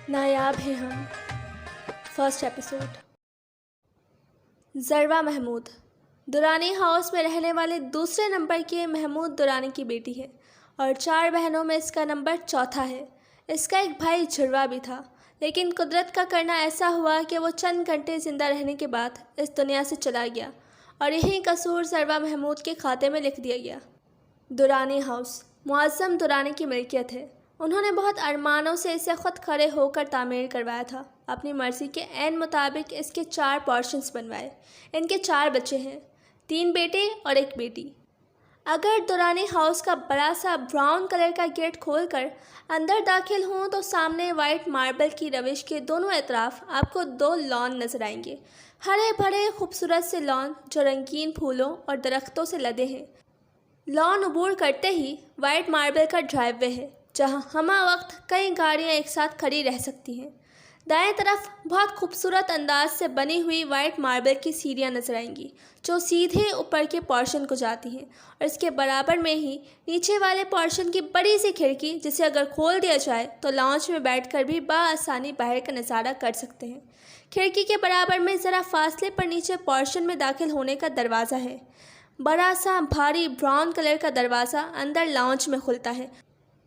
नायाब हैं हम। First episode. Zarwa Mahmood Durrani house में रहने वाले दूसरे नंबर के महमूद दुरानी की बेटी है और 4 बहनों में इसका नंबर चौथा है। इसका एक भाई जुड़वा भी था, लेकिन कुदरत का करना ऐसा हुआ कि वो चंद घंटे ज़िंदा रहने के बाद इस दुनिया से चला गया और यही कसूर ज़रवा महमूद के खाते में लिख दिया गया। दुरानी हाउस मुअज़्ज़म दुरानी की मिल्कियत है। उन्होंने बहुत अरमानों से इसे ख़ुद खड़े होकर तामीर करवाया था। अपनी मर्ज़ी के ऐन मुताबिक इसके 4 पोर्शंस बनवाए। इनके 4 बच्चे हैं, 3 बेटे और 1 बेटी। अगर दुरानी हाउस का बड़ा सा ब्राउन कलर का गेट खोलकर अंदर दाखिल हों तो सामने वाइट मार्बल की रविश के दोनों एतराफ़ आपको 2 लॉन नज़र आएंगे। हरे भरे खूबसूरत से लॉन जो रंगीन फूलों और दरख्तों से लदे हैं। लॉन अबूर करते ही वाइट मार्बल का ड्राइववे है जहां हमा वक्त कई गाड़ियां एक साथ खड़ी रह सकती हैं। दाएं तरफ बहुत खूबसूरत अंदाज से बनी हुई वाइट मार्बल की सीढ़ियां नजर आएंगी जो सीधे ऊपर के पोर्शन को जाती हैं और इसके बराबर में ही नीचे वाले पोर्शन की बड़ी सी खिड़की जिसे अगर खोल दिया जाए तो लॉन्च में बैठकर भी बाआसानी बाहर का नज़ारा कर सकते हैं। खिड़की के बराबर में ज़रा फासले पर नीचे पोर्शन में दाखिल होने का दरवाज़ा है। बड़ा सा भारी ब्राउन कलर का दरवाज़ा अंदर लॉन्च में खुलता है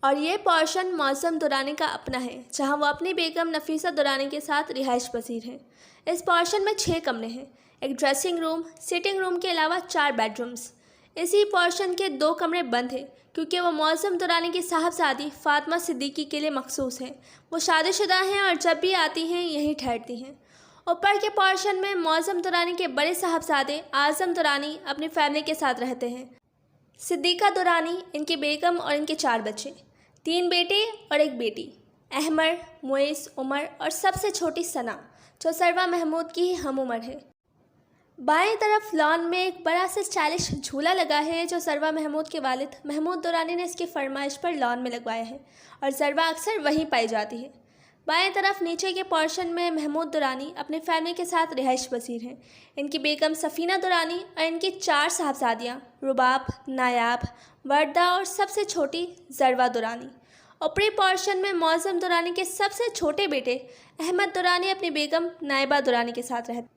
और ये पोर्शन मुअज़्ज़म दुरानी का अपना है जहां वो अपनी बेगम नफीसा दुरानी के साथ रिहाइश पसीर हैं। इस पोर्शन में 6 कमरे हैं, एक ड्रेसिंग रूम, सिटिंग रूम के अलावा 4 बेडरूम्स। इसी पोर्शन के 2 कमरे बंद हैं क्योंकि वो मुअज़्ज़म दुरानी की साहबजादी फ़ातिमा सिद्दीकी के लिए मखसूस हैं। वो शादीशुदा हैं और जब भी आती हैं यहीं ठहरती हैं। ऊपर के पोर्शन में मुअज़्ज़म दुरानी के बड़े साहबजादे आज़म दुरानी अपनी फैमिली के साथ रहते हैं। सिद्दीका दुरानी, इनकी बेगम और इनके 4 बच्चे, 3 बेटे और 1 बेटी, अहमर, मुइस, उमर और सबसे छोटी सना जो ज़रवा महमूद की ही हम उम्र है। बाएं तरफ लॉन में एक बड़ा सा स्टाइलिश झूला लगा है जो ज़रवा महमूद के वालिद महमूद दुरानी ने इसकी फरमाइश पर लॉन में लगवाया है और ज़रवा अक्सर वहीं पाई जाती है। बाएं तरफ नीचे के पोर्शन में महमूद दुरानी अपनी फैमिली के साथ रिहाइश पसीर हैं। इनकी बेगम सफ़ीना दुरानी और इनकी 4 साहबजादियाँ रुबाब, नायाब, वर्दा और सबसे छोटी ज़रवा दुरानी। ऊपरी पोर्शन में मुअज़्ज़म दुरानी के सबसे छोटे बेटे अहमद दुरानी अपनी बेगम नाइबा दुरानी के साथ रहते।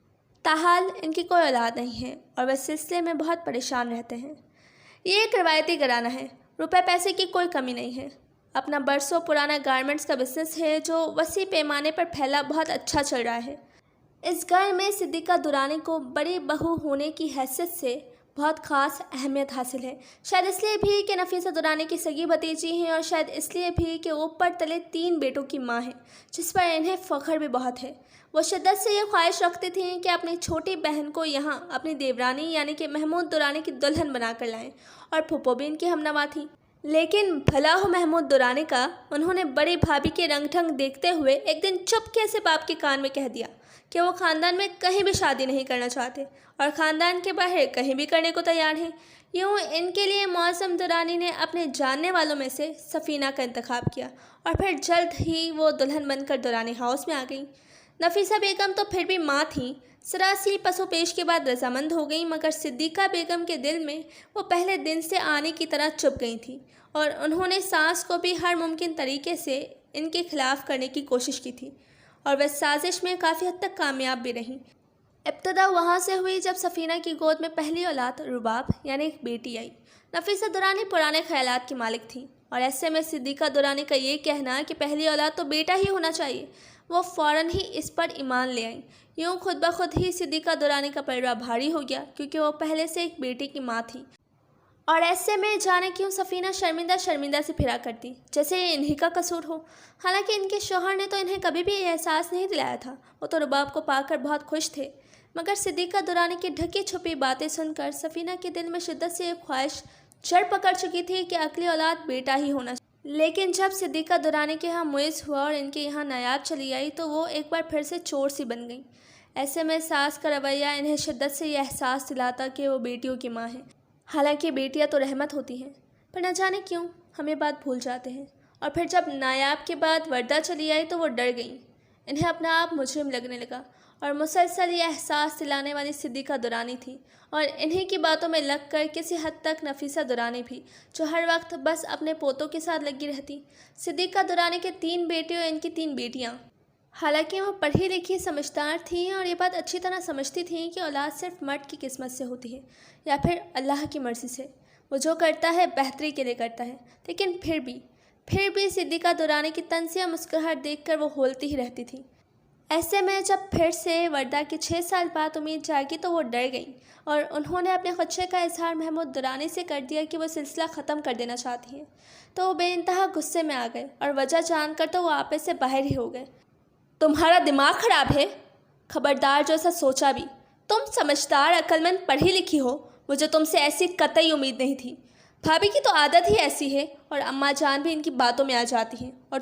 ताहाल इनकी कोई औलाद नहीं है और वह सिलसिले में बहुत परेशान रहते हैं। ये एक रवायती घराना है, रुपए पैसे की कोई कमी नहीं है। अपना बरसों पुराना गारमेंट्स का बिज़नेस है जो वसी पैमाने पर फैला बहुत अच्छा चल रहा है। इस घर में सिद्दीका दुरानी को बड़ी बहू होने की हैसियत से बहुत ख़ास अहमियत हासिल है। शायद इसलिए भी कि नफीसा दुरानी की सगी भतीजी हैं और शायद इसलिए भी कि ऊपर तले 3 बेटों की माँ है जिस पर इन्हें फ़ख्र भी बहुत है। वो शिद्दत से ये ख्वाहिश रखती थी कि अपनी छोटी बहन को यहाँ अपनी देवरानी यानी कि महमूद दुरानी की दुल्हन बनाकर लाएं और फूफो भी इनकी हमनवा थी। लेकिन भला हो महमूद दुरानी का, उन्होंने बड़ी भाभी के रंग ढंग देखते हुए एक दिन चुपके से बाप के कान में कह दिया कि वो ख़ानदान में कहीं भी शादी नहीं करना चाहते और ख़ानदान के बाहर कहीं भी करने को तैयार हैं। यूँ इनके लिए मुअज़्ज़म दुरानी ने अपने जानने वालों में से सफ़ीना का इंतखाब किया और फिर जल्द ही वो दुल्हन बनकर दुरानी हाउस में आ गई। नफीसा बेगम तो फिर भी माँ थीं, सरासी पसोपेश के बाद रजामंद हो गई, मगर सिद्दीका बेगम के दिल में वो पहले दिन से आने की तरह चुप गई थी और उन्होंने सास को भी हर मुमकिन तरीके से इनके खिलाफ़ करने की कोशिश की थी और वह साजिश में काफ़ी हद तक कामयाब भी रहीं। इब्तदा वहाँ से हुई जब सफ़ीना की गोद में पहली औलाद रुबाब यानी एक बेटी आई। नफीसा दुरानी पुराने ख्यालात की मालिक थी और ऐसे में सिद्दीका दुरानी का ये कहना कि पहली औलाद तो बेटा ही होना चाहिए, वो फ़ौरन ही इस पर ईमान ले आई। यूँ खुद ब खुद ही सिद्दीका दुरानी का पलड़ा भारी हो गया क्योंकि वो पहले से एक बेटी की माँ थी और ऐसे में जाने क्यों सफ़ीना शर्मिंदा से फिरा करती जैसे इन्हीं का कसूर हो। हालांकि इनके शौहर ने तो इन्हें कभी भी ये एहसास नहीं दिलाया था। वो तो रुबाब को पाकर बहुत खुश थे, मगर सिद्दीका दुरानी की ढकी छुपी बातें सुनकर सफ़ीना के दिल में शिद्दत से एक ख्वाहिश जड़ पकड़ चुकी थी कि अगली औलाद बेटा ही होना। लेकिन जब सिद्दीका दुरानी के यहाँ मुइस हुआ और इनके यहाँ नायाब चली आई तो वो एक बार फिर से चोर सी बन गई। ऐसे में सास का रवैया इन्हें शिद्दत से यह एहसास दिलाता कि वो बेटियों की माँ है। हालांकि बेटियां तो रहमत होती हैं, पर न जाने क्यों हम ये बात भूल जाते हैं। और फिर जब नायाब के बाद वर्दा चली आई तो वो डर गईं। इन्हें अपना आप मुजरिम लगने लगा और मुसलसल ये एहसास दिलाने वाली सिद्दीका दुरानी थी और इन्हीं की बातों में लगकर किसी हद तक नफीसा दुरानी भी, जो हर वक्त बस अपने पोतों के साथ लगी रहती। सिद्दीका दुरानी के 3 बेटे और इनकी 3 बेटियाँ। हालांकि वो पढ़ी लिखी समझदार थीं और ये बात अच्छी तरह समझती थीं कि औलाद सिर्फ मर्द की किस्मत से होती है या फिर अल्लाह की मर्ज़ी से। वो जो करता है बेहतरी के लिए करता है, लेकिन फिर भी सिद्दीक़ा दुरानी की तंज़िया मुस्कुराहट देखकर वो होलती ही रहती थी। ऐसे में जब फिर से वर्दा की 6 साल बाद उम्मीद जागी तो वो डर गई और उन्होंने अपने ख़दशे का इजहार महमूद दुरानी से कर दिया कि वो सिलसिला ख़त्म कर देना चाहती हैं। तो वो बेइंतहा गुस्से में आ गए और वजह जानकर तो वो आपे से बाहर ही हो गए। तुम्हारा दिमाग ख़राब है? खबरदार जो ऐसा सोचा भी। तुम समझदार, अक्लमंद, पढ़ी लिखी हो, मुझे तुमसे ऐसी कतई उम्मीद नहीं थी। भाभी की तो आदत ही ऐसी है और अम्मा जान भी इनकी बातों में आ जाती हैं, और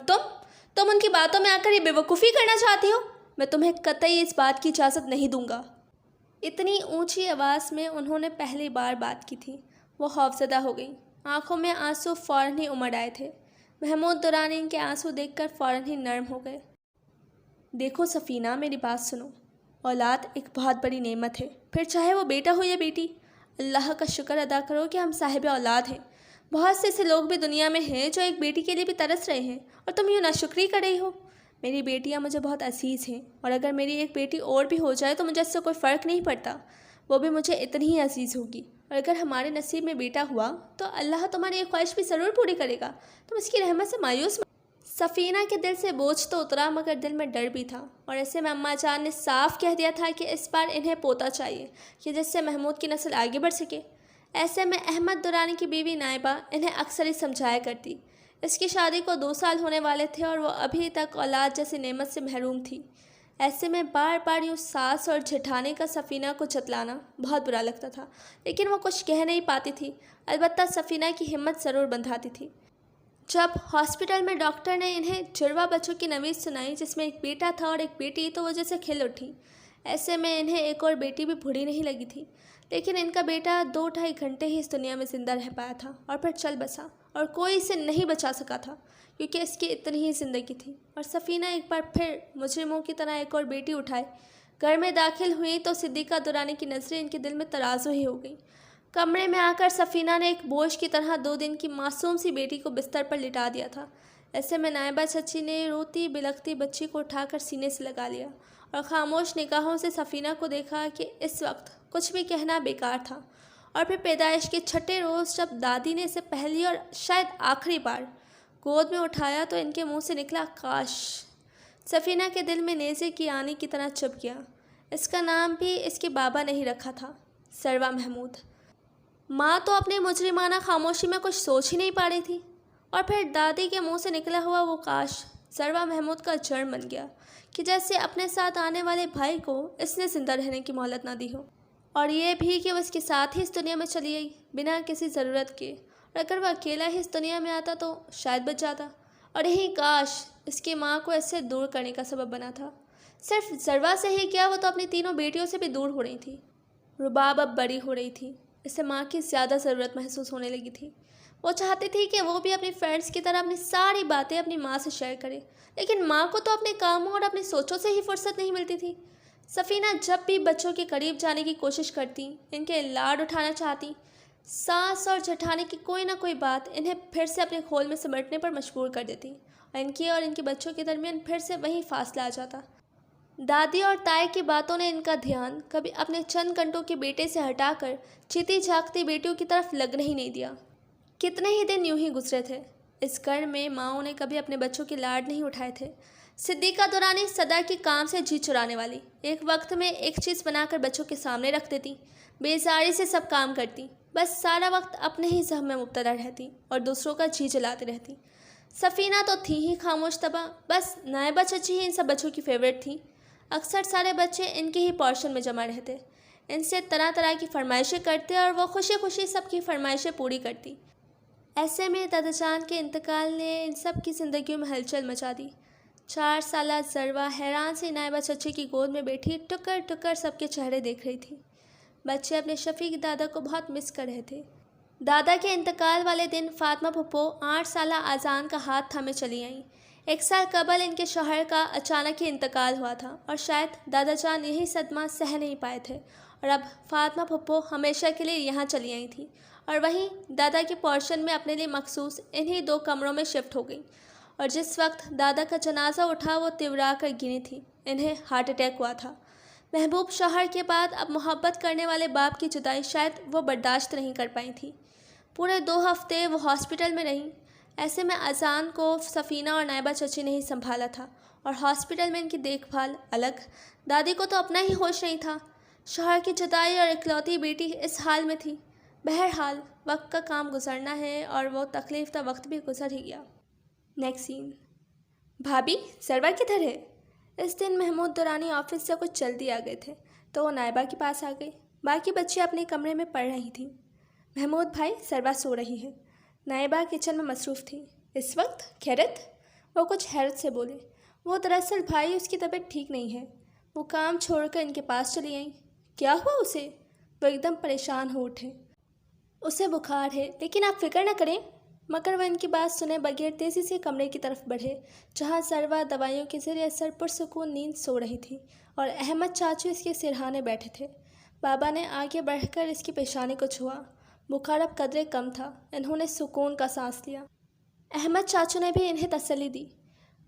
तुम उनकी बातों में आकर ये बेवकूफ़ी करना चाहती हो। मैं तुम्हें कतई इस बात की इजाज़त नहीं दूंगा। इतनी ऊंची आवाज़ में उन्होंने पहली बार बात की थी। वो खौफज़दा हो गई। आंखों में आंसू फ़ौरन ही उमड़ आए थे। महमूद दुरानी इनके आंसू देखकर फ़ौरन ही नर्म हो गए। देखो सफ़ीना, मेरी बात सुनो। औलाद एक बहुत बड़ी नेमत है, फिर चाहे वो बेटा हो या बेटी। अल्लाह का शुक्र अदा करो कि हम साहिब औलाद हैं। बहुत से ऐसे लोग भी दुनिया में हैं जो एक बेटी के लिए भी तरस रहे हैं, और तुम यूँ नाशुक्री कर रही हो। मेरी बेटियां मुझे बहुत अजीज़ हैं, और अगर मेरी एक बेटी और भी हो जाए तो मुझे इससे कोई फ़र्क नहीं पड़ता। वो भी मुझे इतनी ही अजीज़ होगी, और अगर हमारे नसीब में बेटा हुआ तो अल्लाह तुम्हारी एक ख्वाहिश भी ज़रूर पूरी करेगा। तुम इसकी रहमत से मायूस मत। सफ़ीना के दिल से बोझ तो उतरा, मगर दिल में डर भी था, और ऐसे में अम्मा जान ने साफ कह दिया था कि इस बार इन्हें पोता चाहिए कि जिससे महमूद की नस्ल आगे बढ़ सके। ऐसे में अहमद दुरानी की बीवी नाइबा इन्हें अक्सर ही समझाया करती। इसकी शादी को 2 साल होने वाले थे और वो अभी तक औलाद जैसी नेमत से महरूम थी। ऐसे में बार बार यूँ सास और जेठानी का सफ़ीना को चतलाना बहुत बुरा लगता था, लेकिन वो कुछ कह नहीं पाती थी। अलबत्ता सफ़ीना की हिम्मत ज़रूर बंधाती थी। जब हॉस्पिटल में डॉक्टर ने इन्हें जुड़वा बच्चों की नवीद सुनाई, जिसमें एक बेटा था और एक बेटी, तो वो जैसे खिल उठी। ऐसे में इन्हें एक और बेटी भी बुरी नहीं लगी थी, लेकिन इनका बेटा 2-2.5 घंटे ही इस दुनिया में ज़िंदा रह पाया था और फिर चल बसा, और कोई इसे नहीं बचा सका था क्योंकि इसकी इतनी ही ज़िंदगी थी। और सफ़ीना एक बार फिर मुजरिमों की तरह एक और बेटी उठाए घर में दाखिल हुई तो सिद्दीक़ा दुरानी की नज़रें इनके दिल में तराजू ही हो गई। कमरे में आकर सफ़ीना ने एक बोझ की तरह 2 दिन की मासूम सी बेटी को बिस्तर पर लिटा दिया था। ऐसे में नायबा चची ने रोती बिलखती बच्ची को उठाकर सीने से लगा लिया और ख़ामोश निगाहों से सफ़ीना को देखा कि इस वक्त कुछ भी कहना बेकार था। और फिर पैदाइश के छठे रोज़ जब दादी ने इसे पहली और शायद आखिरी बार गोद में उठाया तो इनके मुंह से निकला काश। सफ़ीना के दिल में नेज़े की आनी की तरह चुभ गया। इसका नाम भी इसके बाबा ने ही रखा था, सरवा महमूद। माँ तो अपनी मुजरिमाना खामोशी में कुछ सोच ही नहीं पा रही थी, और फिर दादी के मुंह से निकला हुआ वो काश सरवा महमूद का जड़ बन गया कि जैसे अपने साथ आने वाले भाई को इसने ज़िंदा रहने की मोहलत ना दी हो, और ये भी कि वो इसके साथ ही इस दुनिया में चली आई बिना किसी ज़रूरत के। और अगर वह अकेला ही इस दुनिया में आता तो शायद बच जाता, और यही काश इसकी माँ को इससे दूर करने का सबब बना था। सिर्फ ज़रवा से ही क्या, वो तो अपनी तीनों बेटियों से भी दूर हो रही थी। रुबाब अब बड़ी हो रही थी, इसे माँ की ज़्यादा ज़रूरत महसूस होने लगी थी। वो चाहती थी कि वो भी अपनी फ्रेंड्स की तरह अपनी सारी बातें अपनी माँ से शेयर करे, लेकिन माँ को तो अपने कामों और अपनी सोचों से ही फुर्सत नहीं मिलती थी। सफ़ीना जब भी बच्चों के करीब जाने की कोशिश करती, इनके लाड उठाना चाहती, सास और जेठानी की कोई ना कोई बात इन्हें फिर से अपने खोल में सिमटने पर मजबूर कर देती, और इनके बच्चों के दरमियान फिर से वही फासला आ जाता। दादी और ताई की बातों ने इनका ध्यान कभी अपने चंद घंटों के बेटे से हटाकर चीती झाँकती बेटियों की तरफ लगने ही नहीं दिया। कितने ही दिन यूं ही गुजरे थे। इस घर में माँओं ने कभी अपने बच्चों के लाड नहीं उठाए थे। सिद्दीक़ा दुरानी सदा की काम से जी चुराने वाली, एक वक्त में एक चीज़ बनाकर बच्चों के सामने रख देती, बेजारी से सब काम करती, बस सारा वक्त अपने ही ज़हम में मुब्तला रहती और दूसरों का जी जलाती रहती। सफ़ीना तो थी ही खामोश तबाह, बस नायबा चची ही इन सब बच्चों की फेवरेट थी। अक्सर सारे बच्चे इनके ही पोर्शन में जमा रहते, इनसे तरह तरह की फरमाइशें करते और वो खुशी खुशी सबकी फरमाइशें पूरी करती। ऐसे में दादाजान के इंतकाल ने इन सब की ज़िंदगियों में हलचल मचा दी। 4 साला ज़रवा हैरान सी नायबा चची की गोद में बैठी टुकर टुकर सबके चेहरे देख रही थी। बच्चे अपने शफीक दादा को बहुत मिस कर रहे थे। दादा के इंतकाल वाले दिन फ़ातिमा फुप्पो 8 साला आज़ान का हाथ थामे चली आईं। 1 साल कबल इनके शौहर का अचानक ही इंतकाल हुआ था और शायद दादा जान यही सदमा सह नहीं पाए थे, और अब फ़ातिमा फुप्पो हमेशा के लिए यहाँ चली आई थी और वहीं दादा के पोर्शन में अपने लिए मखसूस इन्हीं 2 कमरों में शिफ्ट हो गई। और जिस वक्त दादा का जनाजा उठा वो तिवरा कर गिरी थी। इन्हें हार्ट अटैक हुआ था। महबूब शौहर के बाद अब मोहब्बत करने वाले बाप की जुदाई शायद वो बर्दाश्त नहीं कर पाई थी। पूरे 2 हफ्ते वो हॉस्पिटल में रहीं। ऐसे में अजान को सफ़ीना और नायबा चची ने ही संभाला था और हॉस्पिटल में इनकी देखभाल अलग। दादी को तो अपना ही होश नहीं था। शौहर की जुदाई और इकलौती बेटी इस हाल में थी। बहरहाल वक्त का काम गुजरना है और वो तकलीफ़ का वक्त भी गुजर ही गया। Next scene. भाभी, सरवा किधर है? इस दिन महमूद दुरानी ऑफिस से कुछ जल्दी आ गए थे तो वो नायबा के पास आ गई। बाकी बच्चे अपने कमरे में पढ़ रही थीं। महमूद भाई, सरवा सो रही है। नायबा किचन में मसरूफ़ थी। इस वक्त खैरत? वो कुछ हैरत से बोले। वो दरअसल भाई उसकी तबीयत ठीक नहीं है। वो काम छोड़कर इनके पास चली आई। क्या हुआ उसे? वो एकदम परेशान हो उठे। उसे बुखार है, लेकिन आप फिक्र न करें। मगर वह इनकी बात सुने बगैर तेज़ी से कमरे की तरफ बढ़े जहाँ सरवा दवाइयों के ज़रिए असर पुरसुकून नींद सो रही थी और अहमद चाचू इसके सिरहाने बैठे थे। बाबा ने आगे बढ़कर इसकी पेशानी को छुआ। बुखार अब कदरे कम था। इन्होंने सुकून का सांस लिया। अहमद चाचू ने भी इन्हें तसल्ली दी।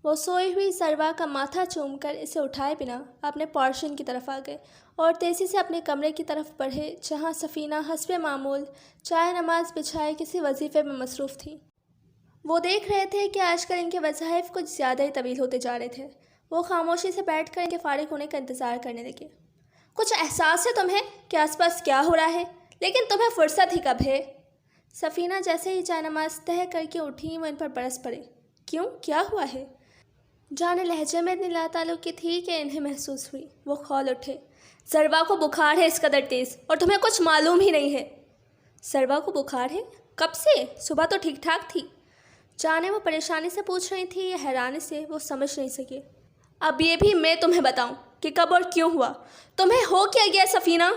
वो सोई हुई सरवा का माथा चूमकर इसे उठाए बिना अपने पोर्शन की तरफ आ गए और तेज़ी से अपने कमरे की तरफ बढ़े जहाँ सफ़ीना हस्बे मामूल चाय नमाज बिछाए किसी वजीफ़े में मसरूफ़ थी। वो देख रहे थे कि आजकल इनके वज़ाइफ कुछ ज़्यादा ही तवील होते जा रहे थे। वो खामोशी से बैठकर इनके फारिग होने का इंतज़ार करने लगे। कुछ एहसास है तुम्हें कि आसपास क्या हो रहा है, लेकिन तुम्हें फुर्सत ही कब है? सफ़ीना जैसे ही चाय नमाज तह करके उठी वो इन पर बरस पड़े। क्यों, क्या हुआ है? जाने लहजे में इतनी लाताल्लुकी थी कि इन्हें महसूस हुई। वो खौल उठे। सरवा को बुखार है इस कदर तेज़, और तुम्हें कुछ मालूम ही नहीं है। सरवा को बुखार है? कब से? सुबह तो ठीक ठाक थी। जाने वो परेशानी से पूछ रही थी या हैरानी से, वो समझ नहीं सके। अब ये भी मैं तुम्हें बताऊं कि कब और क्यों हुआ। तुम्हें हो क्या गया सफ़ीना?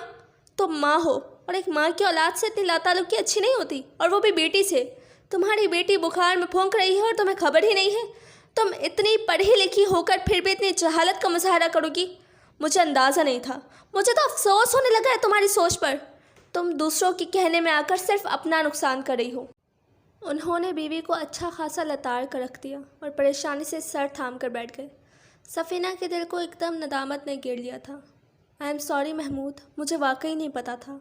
तुम माँ हो और एक माँ की औलाद से इतनी लाताल्लुकी अच्छी नहीं होती, और वो भी बेटी से। तुम्हारी बेटी बुखार में फूंक रही है और तुम्हें खबर ही नहीं है। तुम इतनी पढ़ी लिखी होकर फिर भी इतनी जहालत का मुजाहरा करोगी? मुझे अंदाज़ा नहीं था। मुझे तो अफसोस होने लगा है तुम्हारी सोच पर। तुम दूसरों के कहने में आकर सिर्फ अपना नुकसान कर रही हो। उन्होंने बीवी को अच्छा खासा लताड़ कर रख दिया और परेशानी से सर थाम कर बैठ गए। सफ़ीना के दिल को एकदम नदामत ने घेर लिया था। आई एम सॉरी महमूद, मुझे वाकई नहीं पता था।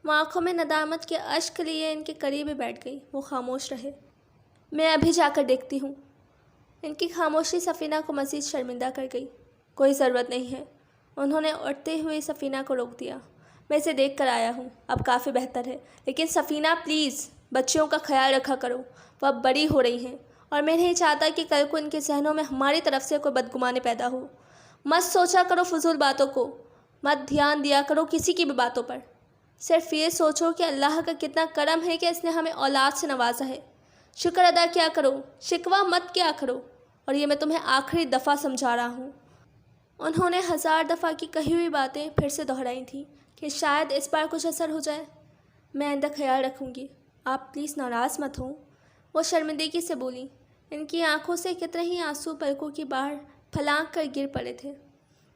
वो आँखों में नदामत के अश्क लिए इनके करीब ही बैठ गई। वो खामोश रहे। मैं अभी जाकर देखती हूँ। इनकी खामोशी सफ़ीना को मज़ीद शर्मिंदा कर गई। कोई ज़रूरत नहीं है। उन्होंने उठते हुए सफ़ीना को रोक दिया। मैं इसे देख कर आया हूँ, अब काफ़ी बेहतर है। लेकिन सफ़ीना प्लीज़, बच्चियों का ख्याल रखा करो। वह अब बड़ी हो रही हैं और मैं नहीं चाहता कि कल को इनके जहनों में हमारी तरफ से कोई बदगुमानी पैदा हो। मत सोचा करो फजूल बातों को। मत ध्यान दिया करो किसी की भी बातों पर। सिर्फ ये सोचो कि अल्लाह का कितना करम है कि इसने हमें औलाद से नवाजा है। शुक्र अदा किया करो, शिकवा मत किया करो। और ये मैं तुम्हें आखिरी दफ़ा समझा रहा हूँ। उन्होंने 1000 दफ़ा की कही हुई बातें फिर से दोहराई थी कि शायद इस बार कुछ असर हो जाए। मैं आइंदा ख्याल रखूँगी, आप प्लीज़ नाराज़ मत हो। वो शर्मिंदगी से बोली। इनकी आंखों से कितने ही आंसू पलकों की बाहर फलांग कर गिर पड़े थे।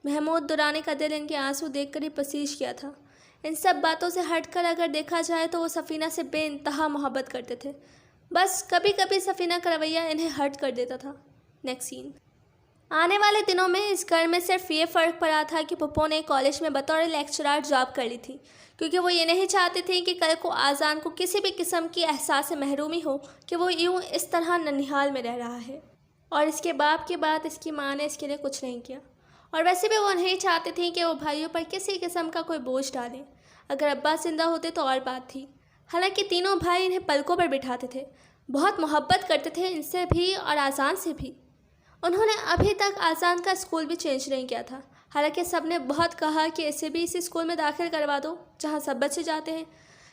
महमूद दुरानी का दिल इनके आंसू देखकर ही पसीज गया था। इन सब बातों से हटकर अगर देखा जाए तो वो सफ़ीना से बेइंतहा मोहब्बत करते थे। बस कभी कभी सफ़ीना का रवैया इन्हें हर्ट कर देता था। Next scene. आने वाले दिनों में इस घर में सिर्फ ये फ़र्क पड़ा था कि पप्पो ने कॉलेज में बतौर लेक्चरर जॉब कर ली थी, क्योंकि वो ये नहीं चाहते थे कि कल को आज़ान को किसी भी किस्म की एहसास महरूमी हो कि वो यूँ इस तरह ननिहाल में रह रहा है। और इसके बाप के बाद इसकी माँ ने इसके लिए कुछ नहीं किया। और वैसे भी वो नहीं चाहते थे कि वो भाइयों पर किसी किस्म का कोई बोझ डालें। अगर अब्बा जिंदा होते तो और बात थी। हालांकि तीनों भाई इन्हें पलकों पर बिठाते थे, बहुत मोहब्बत करते थे इनसे भी और आज़ान से भी। उन्होंने अभी तक आज़ान का स्कूल भी चेंज नहीं किया था। हालांकि सब ने बहुत कहा कि इसे भी इसी स्कूल में दाखिल करवा दो जहां सब बच्चे जाते हैं,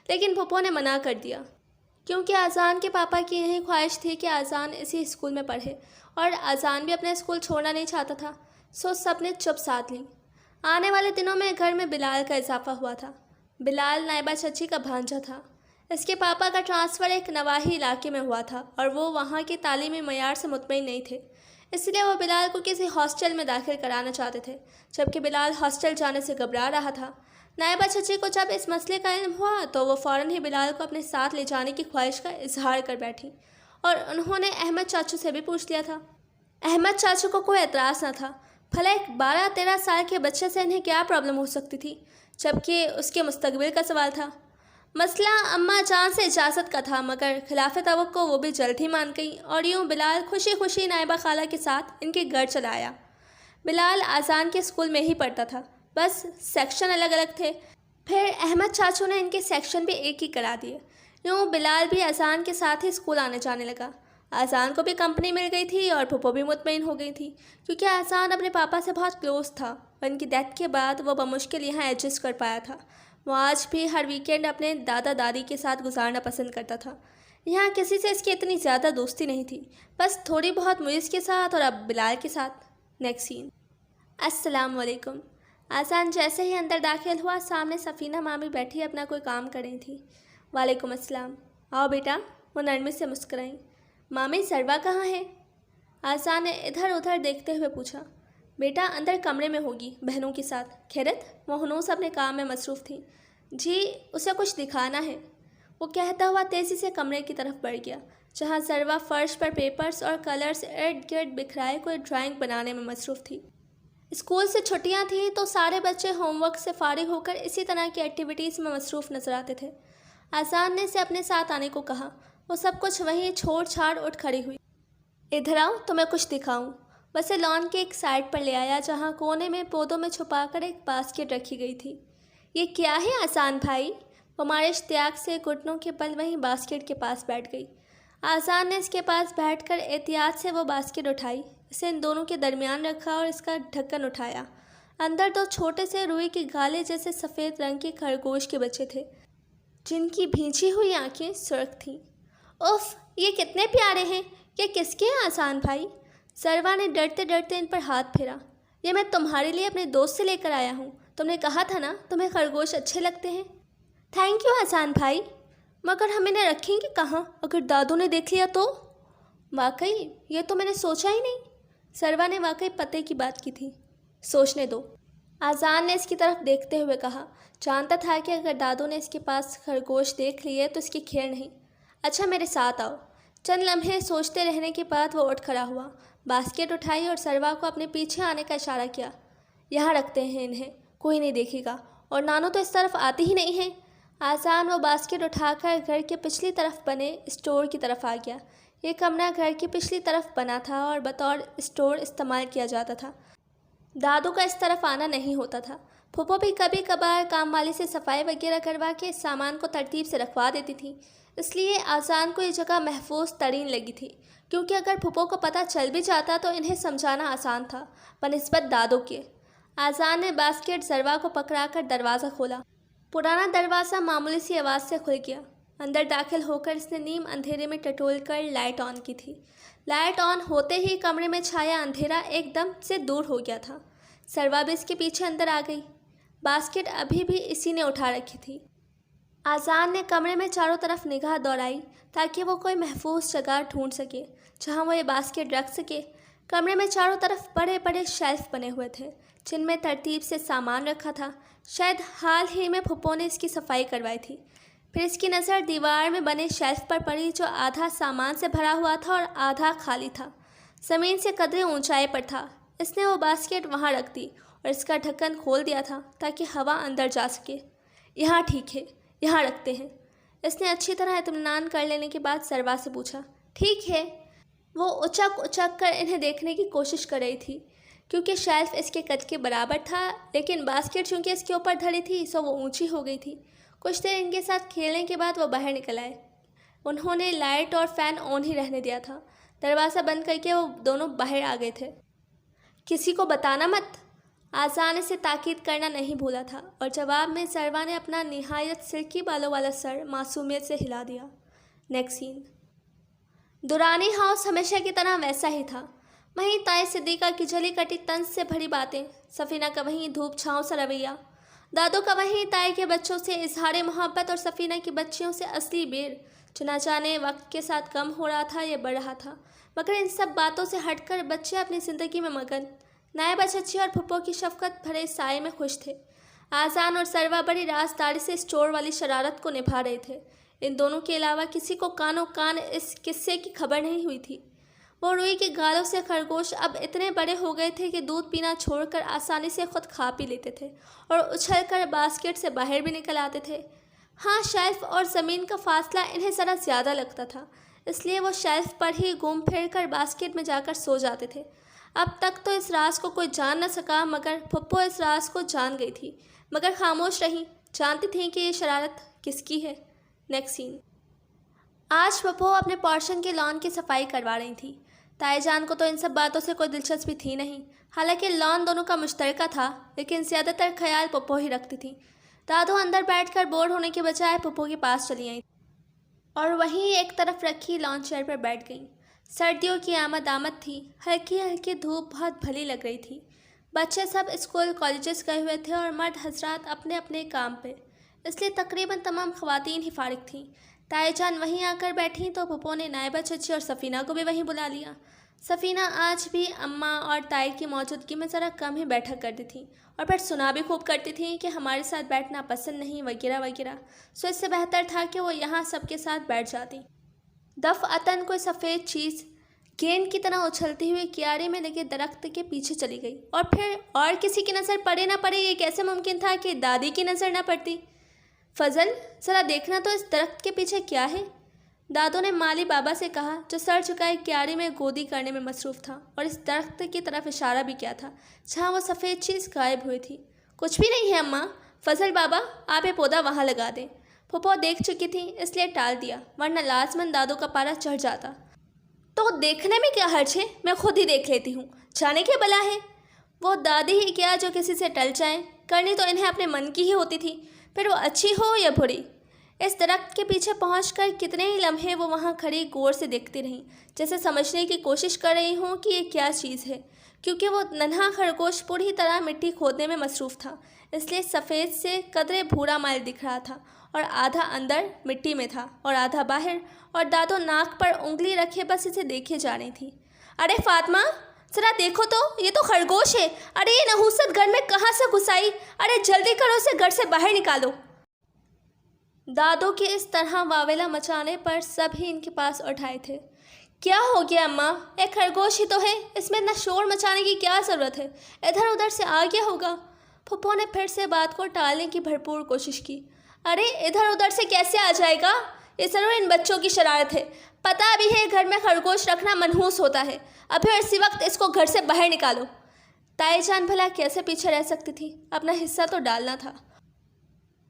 लेकिन पप्पो ने मना कर दिया, क्योंकि आज़ान के पापा की यही ख्वाहिश थी कि आज़ान इसी स्कूल में पढ़े और आज़ान भी अपना स्कूल छोड़ना नहीं चाहता था। सो सब ने चुप साध ली। आने वाले दिनों में घर में बिलाल का इजाफा हुआ था। बिलाल नायबा चची का भांजा था। इसके पापा का ट्रांसफ़र एक नवाही इलाके में हुआ था और वो वहाँ के तालीमी मयार से मुतमईन नहीं थे, इसलिए वो बिलाल को किसी हॉस्टल में दाखिल कराना चाहते थे, जबकि बिलाल हॉस्टल जाने से घबरा रहा था। नायबा चची को जब इस मसले का इल्म हुआ तो वो फ़ौरन ही बिलाल को अपने साथ ले जाने की ख्वाहिश का इजहार कर बैठी और उन्होंने अहमद चाचू से भी पूछ लिया था। अहमद चाचू को कोई एतराज़ न था। भला एक 12-13 साल के बच्चे से इन्हें क्या प्रॉब्लम हो सकती थी, जबकि उसके मुस्तकबिल का सवाल था। मसला अम्मा जान से इजाज़त का था, मगर खिलाफ तवक्को वो भी जल्द ही मान गई और यूँ बिलाल खुशी खुशी नायबा खाला के साथ इनके घर चला आया। बिलाल आज़ान के स्कूल में ही पढ़ता था, बस सेक्शन अलग अलग थे। फिर अहमद चाचू ने इनके सेक्शन भी एक ही करा दिए। यूँ बिलाल भी अज़ान के साथ ही स्कूल आने जाने लगा। अज़ान को भी कंपनी मिल गई थी और फूफो भी मुतमईन हो गई थी, क्योंकि अज़ान अपने पापा से बहुत क्लोज था और इनकी डेथ के बाद वो बमुश्किल यहाँ एडजस्ट कर पाया था। वो आज भी हर वीकेंड अपने दादा दादी के साथ गुजारना पसंद करता था। यहाँ किसी से इसकी इतनी ज़्यादा दोस्ती नहीं थी, बस थोड़ी बहुत मुइज़ के साथ और अब बिलाल के साथ। Next scene. अस्सलाम वालेकुम। अज़ान जैसे ही अंदर दाखिल हुआ, सामने सफ़ीना मामी बैठी अपना कोई काम कर रही थी। वालेकुम अस्सलाम। आओ बेटा, वो नरमी से मुस्कुराई। मामी सरवा कहाँ है? अज़ान ने इधर उधर देखते हुए पूछा। बेटा अंदर कमरे में होगी, बहनों के साथ। खैरत? वो हुनूस अपने काम में मसरूफ़ थी। जी, उसे कुछ दिखाना है, वो कहता हुआ तेज़ी से कमरे की तरफ बढ़ गया, जहाँ सरवा फ़र्श पर पेपर्स और कलर्स इर्द गिर्द बिखराए कोई ड्राइंग बनाने में मसरूफ़ थी। स्कूल से छुट्टियां थीं तो सारे बच्चे होमवर्क से फारिग होकर इसी तरह की एक्टिविटीज़ में मसरूफ़ नजर आते थे। अज़ान ने से अपने साथ आने को कहा। वो सब कुछ वहीं छोड़ छाड़ उठ खड़ी हुई। इधर आओ, तुम्हें कुछ दिखाऊं। वैसे लॉन के एक साइड पर ले आया, जहां कोने में पौधों में छुपाकर एक बास्केट रखी गई थी। ये क्या है अज़ान भाई? वो हमारे इश्तियाक से घुटनों के बल वहीं बास्केट के पास बैठ गई। अज़ान ने इसके पास बैठकर एहतियात से वो बास्केट उठाई, इसे इन दोनों के दरमियान रखा और इसका ढक्कन उठाया। अंदर दो छोटे से रुई के गाले जैसे सफ़ेद रंग के खरगोश के बच्चे थे, जिनकी भींची हुई आंखें सुर्ख थीं। उफ, ये कितने प्यारे हैं! ये किसके हैं अज़ान भाई? सरवा ने डरते डरते इन पर हाथ फेरा। ये मैं तुम्हारे लिए अपने दोस्त से लेकर आया हूँ। तुमने कहा था ना तुम्हें खरगोश अच्छे लगते हैं। थैंक यू अज़ान भाई, मगर हम इन्हें रखेंगे कहाँ? अगर दादू ने देख लिया तो? वाकई ये तो मैंने सोचा ही नहीं। सरवा ने वाकई पते की बात की थी। सोचने दो, अज़ान ने इसकी तरफ देखते हुए कहा। जानता था कि अगर दादू ने इसके पास खरगोश देख लिए तो इसकी खैर नहीं। अच्छा, मेरे साथ आओ। चंद लम्हे सोचते रहने के बाद वो उठ खड़ा हुआ, बास्केट उठाई और सरवा को अपने पीछे आने का इशारा किया। यहाँ रखते हैं इन्हें, कोई नहीं देखेगा, और नानू तो इस तरफ आती ही नहीं है। अज़ान वो बास्केट उठाकर घर के पिछली तरफ बने स्टोर की तरफ आ गया। ये कमरा घर की पिछली तरफ बना था और बतौर स्टोर इस्तेमाल किया जाता था। दादू का इस तरफ आना नहीं होता था। फूफो भी कभी कभार काम वाली से सफाई वगैरह करवा के सामान को तरतीब से रखवा देती थी, इसलिए अज़ान को ये जगह महफूज तरीन लगी थी, क्योंकि अगर फूफो को पता चल भी जाता तो इन्हें समझाना आसान था बनिस्बत दादू के। अज़ान ने बास्केट सरवा को पकड़ाकर दरवाज़ा खोला। पुराना दरवाज़ा मामूली सी आवाज़ से खुल गया। अंदर दाखिल होकर इसने नीम अंधेरे में टटोल कर लाइट ऑन की थी। लाइट ऑन होते ही कमरे में छाया अंधेरा एकदम से दूर हो गया था। सरवा भी इसके पीछे अंदर आ गई। बास्केट अभी भी इसी ने उठा रखी थी। अज़ान ने कमरे में चारों तरफ निगाह दौड़ाई ताकि वो कोई महफूज जगह ढूंढ सके जहां वो ये बास्केट रख सके। कमरे में चारों तरफ बड़े बड़े शेल्फ बने हुए थे, जिनमें तरतीब से सामान रखा था। शायद हाल ही में फूफो ने इसकी सफाई करवाई थी। फिर इसकी नज़र दीवार में बने शेल्फ पर पड़ी, जो आधा सामान से भरा हुआ था और आधा खाली था। ज़मीन से कदरे ऊंचाई पर था। इसने वो बास्केट वहाँ रख दी और इसका ढक्कन खोल दिया था ताकि हवा अंदर जा सके। यहाँ ठीक है, यहाँ रखते हैं। इसने अच्छी तरह इत्मीनान कर लेने के बाद सरवा से पूछा। ठीक है। वो उचक उचक कर इन्हें देखने की कोशिश कर रही थी, क्योंकि शेल्फ इसके कद के बराबर था, लेकिन बास्केट चूँकि इसके ऊपर धरी थी सो वो ऊंची हो गई थी। कुछ देर इनके साथ खेलने के बाद वो बाहर निकल आए। उन्होंने लाइट और फ़ैन ऑन ही रहने दिया था। दरवाज़ा बंद करके वो दोनों बाहर आ गए थे। किसी को बताना मत। अज़ान से ताकीद करना नहीं भूला था और जवाब में सरवा ने अपना निहायत सिल्की बालों वाला सर मासूमियत से हिला दिया। Next scene. दुरानी हाउस हमेशा की तरह वैसा ही था। वहीं ताए सिद्दीक़ा की जली कटी तंज से भरी बातें, सफ़ीना का वहीं धूप छाँव सा रवैया, दादू का वहीं ताए के बच्चों से इजहार मोहब्बत और सफ़ीना की बच्चियों से असली बेर, जो न जाने वक्त के साथ कम हो रहा था या बढ़ रहा था। मगर इन सब बातों से हटकर बच्चे अपनी ज़िंदगी में मगन, नायबा चची और फुप्पो की शफकत भरे साए में खुश थे। अज़ान और सरवा बड़ी राजदारी से स्टोर वाली शरारत को निभा रहे थे। इन दोनों के अलावा किसी को कानों कान इस किस्से की खबर नहीं हुई थी। वो रुई के गालों से खरगोश अब इतने बड़े हो गए थे कि दूध पीना छोड़कर आसानी से खुद खा पी लेते थे और उछलकर बास्केट से बाहर भी निकल आते थे। हाँ, शेल्फ और ज़मीन का फासला इन्हें ज़रा ज़्यादा लगता था, इसलिए वो शेल्फ पर ही घूम फिर कर बास्केट में जाकर सो जाते थे। अब तक तो इस राज को कोई जान न सका, मगर पप्पो इस राज को जान गई थी, मगर खामोश रही। जानती थी कि ये शरारत किसकी है। Next scene. आज पप्पो अपने पोर्शन के लॉन की सफाई करवा रही थी। ताईजान को तो इन सब बातों से कोई दिलचस्पी थी नहीं। हालांकि लॉन दोनों का मुश्तरका था, लेकिन ज़्यादातर ख्याल पप्पो ही रखती थी। दादू अंदर बैठकर बोर होने के बजाय पप्पो के पास चली आई और वहीं एक तरफ रखी लॉन चेयर पर बैठ गई। सर्दियों की आमद थी। हल्की हल्की धूप बहुत भली लग रही थी। बच्चे सब स्कूल कॉलेजेस गए हुए थे और मर्द हजरात अपने अपने काम पे, इसलिए तकरीबन तमाम ख़वातीन ही फारिग थीं। ताईजान वहीं आकर बैठी तो पप्पो ने नायबा चची और सफ़ीना को भी वहीं बुला लिया। सफ़ीना आज भी अम्मा और ताई की मौजूदगी में ज़रा कम ही बैठा करती थी और फिर सुना भी खूब करती थी कि हमारे साथ बैठना पसंद नहीं वगैरह वगैरह। सो इससे बेहतर था कि वो यहाँ सबके साथ बैठ जाती। दफ़अतन कोई सफ़ेद चीज़ गेंद की तरह उछलती हुई क्यारी में लगे दरख्त के पीछे चली गई और फिर और किसी की नज़र पड़े ना पड़े ये कैसे मुमकिन था कि दादी की नज़र ना पड़ती। फजल, ज़रा देखना तो इस दरख्त के पीछे क्या है। दादू ने माली बाबा से कहा, जो सर झुकाए क्यारी में गोदी करने में मसरूफ़ था और इस दरख्त की तरफ इशारा भी किया था जहाँ वो सफ़ेद चीज़ गायब हुई थी। कुछ भी नहीं है अम्मा। फजल बाबा, आप ये पौधा वहाँ लगा दें। फूफो देख चुकी थी, इसलिए टाल दिया, वरना लाजमन दादू का पारा चढ़ जाता। तो देखने में क्या हर्ज है, मैं खुद ही देख लेती हूँ, जाने क्या भला है। वो दादी ही क्या जो किसी से टल जाएं, करनी तो इन्हें अपने मन की ही होती थी, फिर वो अच्छी हो या बुरी। इस दरख्त के पीछे पहुंचकर कितने ही लम्हे वो वहाँ खड़ी गौर से देखती रहीं, जैसे समझने की कोशिश कर रही हूँ कि ये क्या चीज़ है, क्योंकि वो नन्हा खरगोश पूरी तरह मिट्टी खोदने में मसरूफ़ था, इसलिए सफ़ेद से कदरे भूरा माल दिख रहा था और आधा अंदर मिट्टी में था और आधा बाहर। और दादो नाक पर उंगली रखे बस इसे देखे जा रही थी। अरे फातिमा, ज़रा देखो तो, ये तो खरगोश है। अरे ये नहूसत घर में कहाँ से घुस आई? अरे जल्दी करो, उसे घर से बाहर निकालो। दादो के इस तरह वावेला मचाने पर सभी इनके पास उठाए थे। क्या हो गया अम्मा, एक खरगोश ही तो है, इसमें इतना शोर मचाने की क्या ज़रूरत है? इधर उधर से आ गया होगा। फूफो ने फिर से बात को टालने की भरपूर कोशिश की। अरे इधर उधर से कैसे आ जाएगा? ये ज़रूर इन बच्चों की शरारत है। पता भी है घर में खरगोश रखना मनहूस होता है, अभी इसी वक्त इसको घर से बाहर निकालो। ताईजान भला कैसे पीछे रह सकती थी, अपना हिस्सा तो डालना था।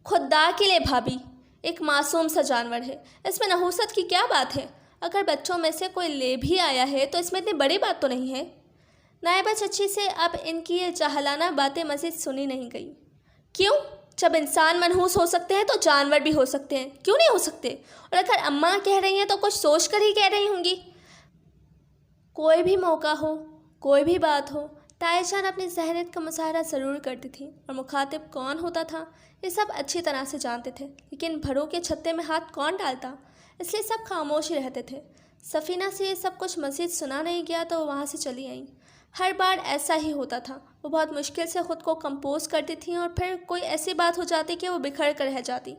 खुदा के लिए भाभी, एक मासूम सा जानवर है, इसमें नहूसत की क्या बात है? अगर बच्चों में से कोई ले भी आया है तो इसमें इतनी बड़ी बात तो नहीं है। नायबा चची से अब इनकी ये जाहलाना बातें मज़ीद सुनी नहीं गई। क्यों? जब इंसान मनहूस हो सकते हैं तो जानवर भी हो सकते हैं, क्यों नहीं हो सकते? और अगर अम्मा कह रही हैं तो कुछ सोच कर ही कह रही होंगी। कोई भी मौका हो, कोई भी बात हो, ताईजान अपनी जहनियत का मुजाहरा ज़रूर करती थी और मुखातिब कौन होता था ये सब अच्छी तरह से जानते थे, लेकिन भरों के छत्ते में हाथ कौन डालता, इसलिए सब खामोश ही रहते थे। सफ़ीना से ये सब कुछ मज़ीद सुना नहीं गया तो वो वहाँ से चली आई। हर बार ऐसा ही होता था, वो बहुत मुश्किल से ख़ुद को कंपोज करती थी और फिर कोई ऐसी बात हो जाती कि वो बिखर कर रह जाती।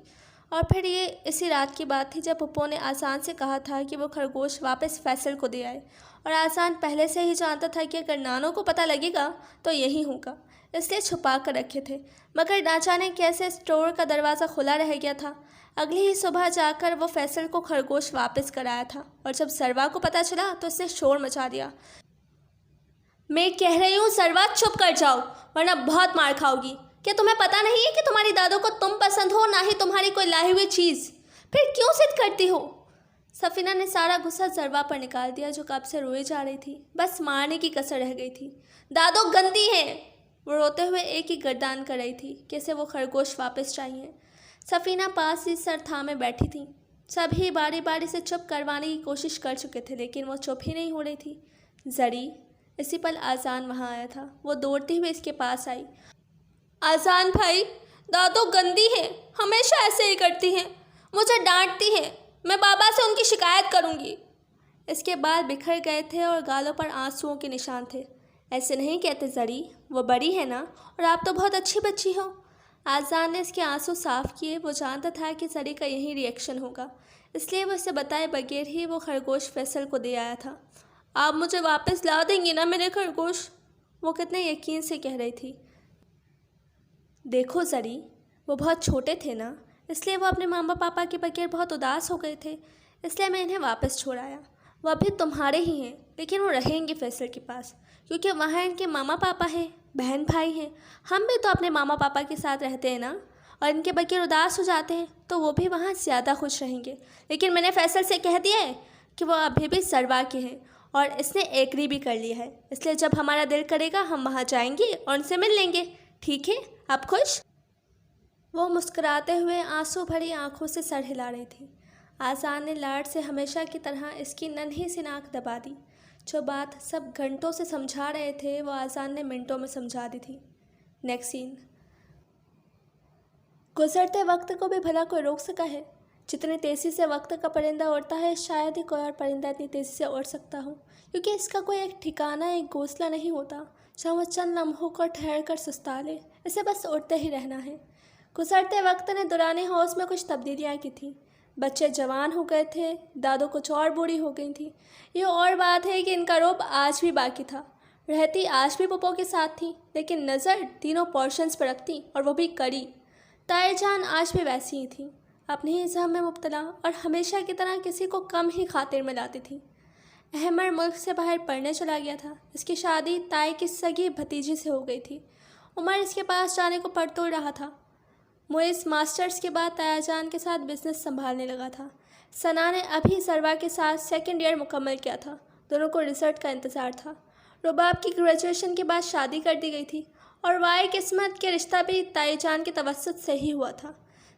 और फिर ये इसी रात की बात थी जब पप्पो ने आसान से कहा था कि वो खरगोश वापस फैसल को दे आए, और आसान पहले से ही जानता था कि अगर नानो को पता लगेगा तो यही होगा, इसलिए छुपा कर रखे थे। मगर ना जाने कैसे स्टोर का दरवाज़ा खुला रह गया था। अगली ही सुबह जाकर वो फैसल को खरगोश वापस कराया था और जब सरवा को पता चला तो उसने शोर मचा दिया। मैं कह रही हूँ सरवा, चुप कर जाओ वरना बहुत मार खाओगी। क्या तुम्हें पता नहीं है कि तुम्हारी दादो को तुम पसंद हो, ना ही तुम्हारी कोई लाई हुई चीज़? फिर क्यों जिद करती हो? सफ़ीना ने सारा गुस्सा सरवा पर निकाल दिया जो कब से रोई जा रही थी, बस मारने की कसर रह गई थी। दादो गंदी है, वो रोते हुए एक ही गर्दान कर रही थी कि इसे वो खरगोश वापस चाहिए। सफ़ीना पास ही सर थामे बैठी थी। सभी बारी बारी से चुप करवाने की कोशिश कर चुके थे, लेकिन वो चुप ही नहीं हो रही थी। जरी, इसी पल आज़ान वहाँ आया था। वो दौड़ती हुई इसके पास आई। आज़ान भाई, दादो गंदी है, हमेशा ऐसे ही करती हैं, मुझे डांटती है, मैं बाबा से उनकी शिकायत करूँगी। इसके बाल बिखर गए थे और गालों पर आंसुओं के निशान थे। ऐसे नहीं कहते जरी, वो बड़ी है ना, और आप तो बहुत अच्छी बच्ची हो। आज़ान ने इसके आंसू साफ किए। वो जानता था कि सरी का यही रिएक्शन होगा, इसलिए वो इसे बताए बगैर ही वो खरगोश फैसल को दे आया था। आप मुझे वापस ला देंगी ना मेरे खरगोश? वो कितने यकीन से कह रही थी। देखो सरी, वो बहुत छोटे थे ना, इसलिए वो अपने मामा पापा के बगैर बहुत उदास हो गए थे, इसलिए मैं इन्हें वापस छोड़ आया। वो अभी तुम्हारे ही हैं, लेकिन वो रहेंगे फैसल के पास, क्योंकि वहाँ इनके मामा पापा हैं, बहन भाई हैं। हम भी तो अपने मामा पापा के साथ रहते हैं ना, और इनके बगैर उदास हो जाते हैं तो वो भी वहाँ ज़्यादा खुश रहेंगे। लेकिन मैंने फैसल से कह दिया है कि वो अभी भी सरवा के हैं, और इसने एग्री भी कर लिया है, इसलिए जब हमारा दिल करेगा हम वहाँ जाएंगे और उनसे मिल लेंगे। ठीक है, आप खुश? वो मुस्कुराते हुए आंसू भरी आंखों से सर हिला रही थी। आज़ान ने लाड से हमेशा की तरह इसकी नन्ही सी नाक दबा दी। जो बात सब घंटों से समझा रहे थे वो आज़ान ने मिनटों में समझा दी थी। Next scene. गुजरते वक्त को भी भला कोई रोक सका है? जितनी तेज़ी से वक्त का परिंदा उड़ता है, शायद ही कोई और परिंदा इतनी तेज़ी से उड़ सकता हो, क्योंकि इसका कोई एक ठिकाना, एक घोंसला नहीं होता जहाँ वो चंद लम्हों को ठहर कर सुस्ता ले। इसे बस उड़ते ही रहना है। गुजरते वक्त ने दुरानी हाउस में कुछ तब्दीलियाँ की थी। बच्चे जवान हो गए थे, दादू कुछ और बूढ़ी हो गई थी। ये और बात है कि इनका रोब आज भी बाकी था। रहती आज भी पप्पो के साथ थी, लेकिन नज़र तीनों पोर्शंस पर रखती, और वो भी कड़ी। ताईजान आज भी वैसी ही थी, अपनी ही जहम में मुब्तला, और हमेशा की तरह किसी को कम ही खातिर में लाती थी। अहमर मुल्क से बाहर पढ़ने चला गया था। इसकी शादी ताई की सगी भतीजी से हो गई थी। उमर इसके पास जाने को पड़ तो रहा था। मुइस मास्टर्स के बाद तायाजान के साथ बिजनेस संभालने लगा था। सना ने अभी सरवा के साथ सेकंड ईयर मुकम्मल किया था। दोनों को रिजल्ट का इंतज़ार था। रुबाब की ग्रेजुएशन के बाद शादी कर दी गई थी, और वाई किस्मत के रिश्ता भी ताईजान के तवस्सुत से ही हुआ था।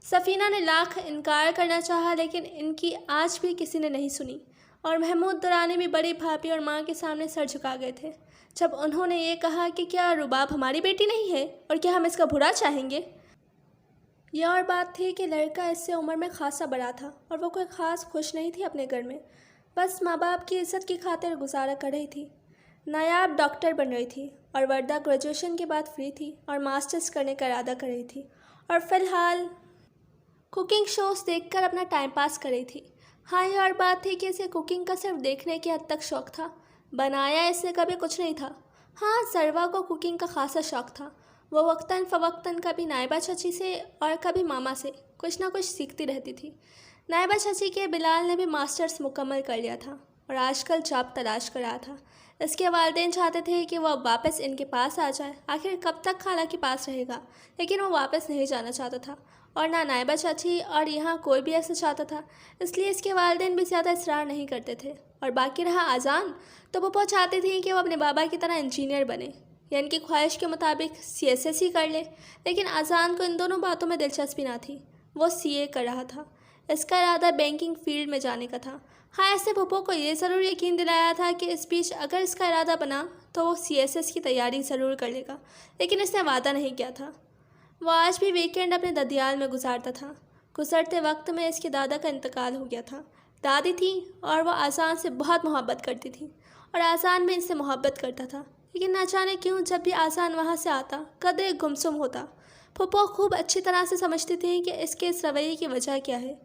सफ़ीना ने लाख इनकार करना चाहा, लेकिन इनकी आज भी किसी ने नहीं सुनी, और महमूद दुरानी भी बड़ी भाभी और माँ के सामने सर झुका गए थे जब उन्होंने ये कहा कि क्या रुबाब हमारी बेटी नहीं है, और क्या हम इसका बुरा चाहेंगे। यह और बात थी कि लड़का इससे उम्र में खासा बड़ा था, और वो कोई ख़ास खुश नहीं थी अपने घर में। बस माँ बाप की इज़्ज़त की खातिर गुजारा कर रही थी। नायाब डॉक्टर बन रही थी, और वर्दा ग्रेजुएशन के बाद फ्री थी और मास्टर्स करने का इरादा कर रही थी, और फ़िलहाल कुकिंग शोज़ देखकर अपना टाइम पास कर रही थी। हाँ, ये और बात थी कि इसे कुकिंग का सिर्फ देखने की हद तक शौक़ था, बनाया इसने कभी कुछ नहीं था। हाँ, सरवा को कुकिंग का खासा शौक़ था। वो वक्तन फ़वक्तन कभी नायबा चाची से और कभी मामा से कुछ ना कुछ सीखती रहती थी। नायबा चाची के बिलाल ने भी मास्टर्स मुकम्मल कर लिया था और आजकल जॉब तलाश कर रहा था। इसके वालिदैन चाहते थे कि वह वापस इनके पास आ जाए। आखिर कब तक खाला के पास रहेगा, लेकिन वो वापस नहीं जाना चाहता था, और ना नायबा चाची और यहाँ कोई भी ऐसा चाहता था। इसलिए इसके वालिदैन भी ज़्यादा इसरार नहीं करते थे। और बाकी रहा आज़ान, तो वो चाहती थी कि वो अपने बाबा की तरह इंजीनियर बने, या इनकी ख्वाहिश के मुताबिक CSS ही कर ले। लेकिन आज़ान को इन दोनों बातों में दिलचस्पी ना थी। वो CA कर रहा था। इसका इरादा बैंकिंग फील्ड में जाने का था। हाँ, ऐसे पप्पो को ये ज़रूर यकीन दिलाया था कि इस बीच अगर इसका इरादा बना तो वो CSS की तैयारी ज़रूर कर लेगा, लेकिन इसने वादा नहीं किया था। वो आज भी वीकेंड अपने ददियाल में गुजारता था। गुजरते वक्त में इसके दादा का इंतकाल हो गया था। दादी थी और वो आज़ान से बहुत मोहब्बत करती थी, और आज़ान भी इनसे मोहब्बत करता था। लेकिन ना जाने क्यों जब भी आज़ान वहाँ से आता, कदरे गुमसुम होता। पप्पो खूब अच्छी तरह से समझती थी कि इसके इस रवैये की वजह क्या है।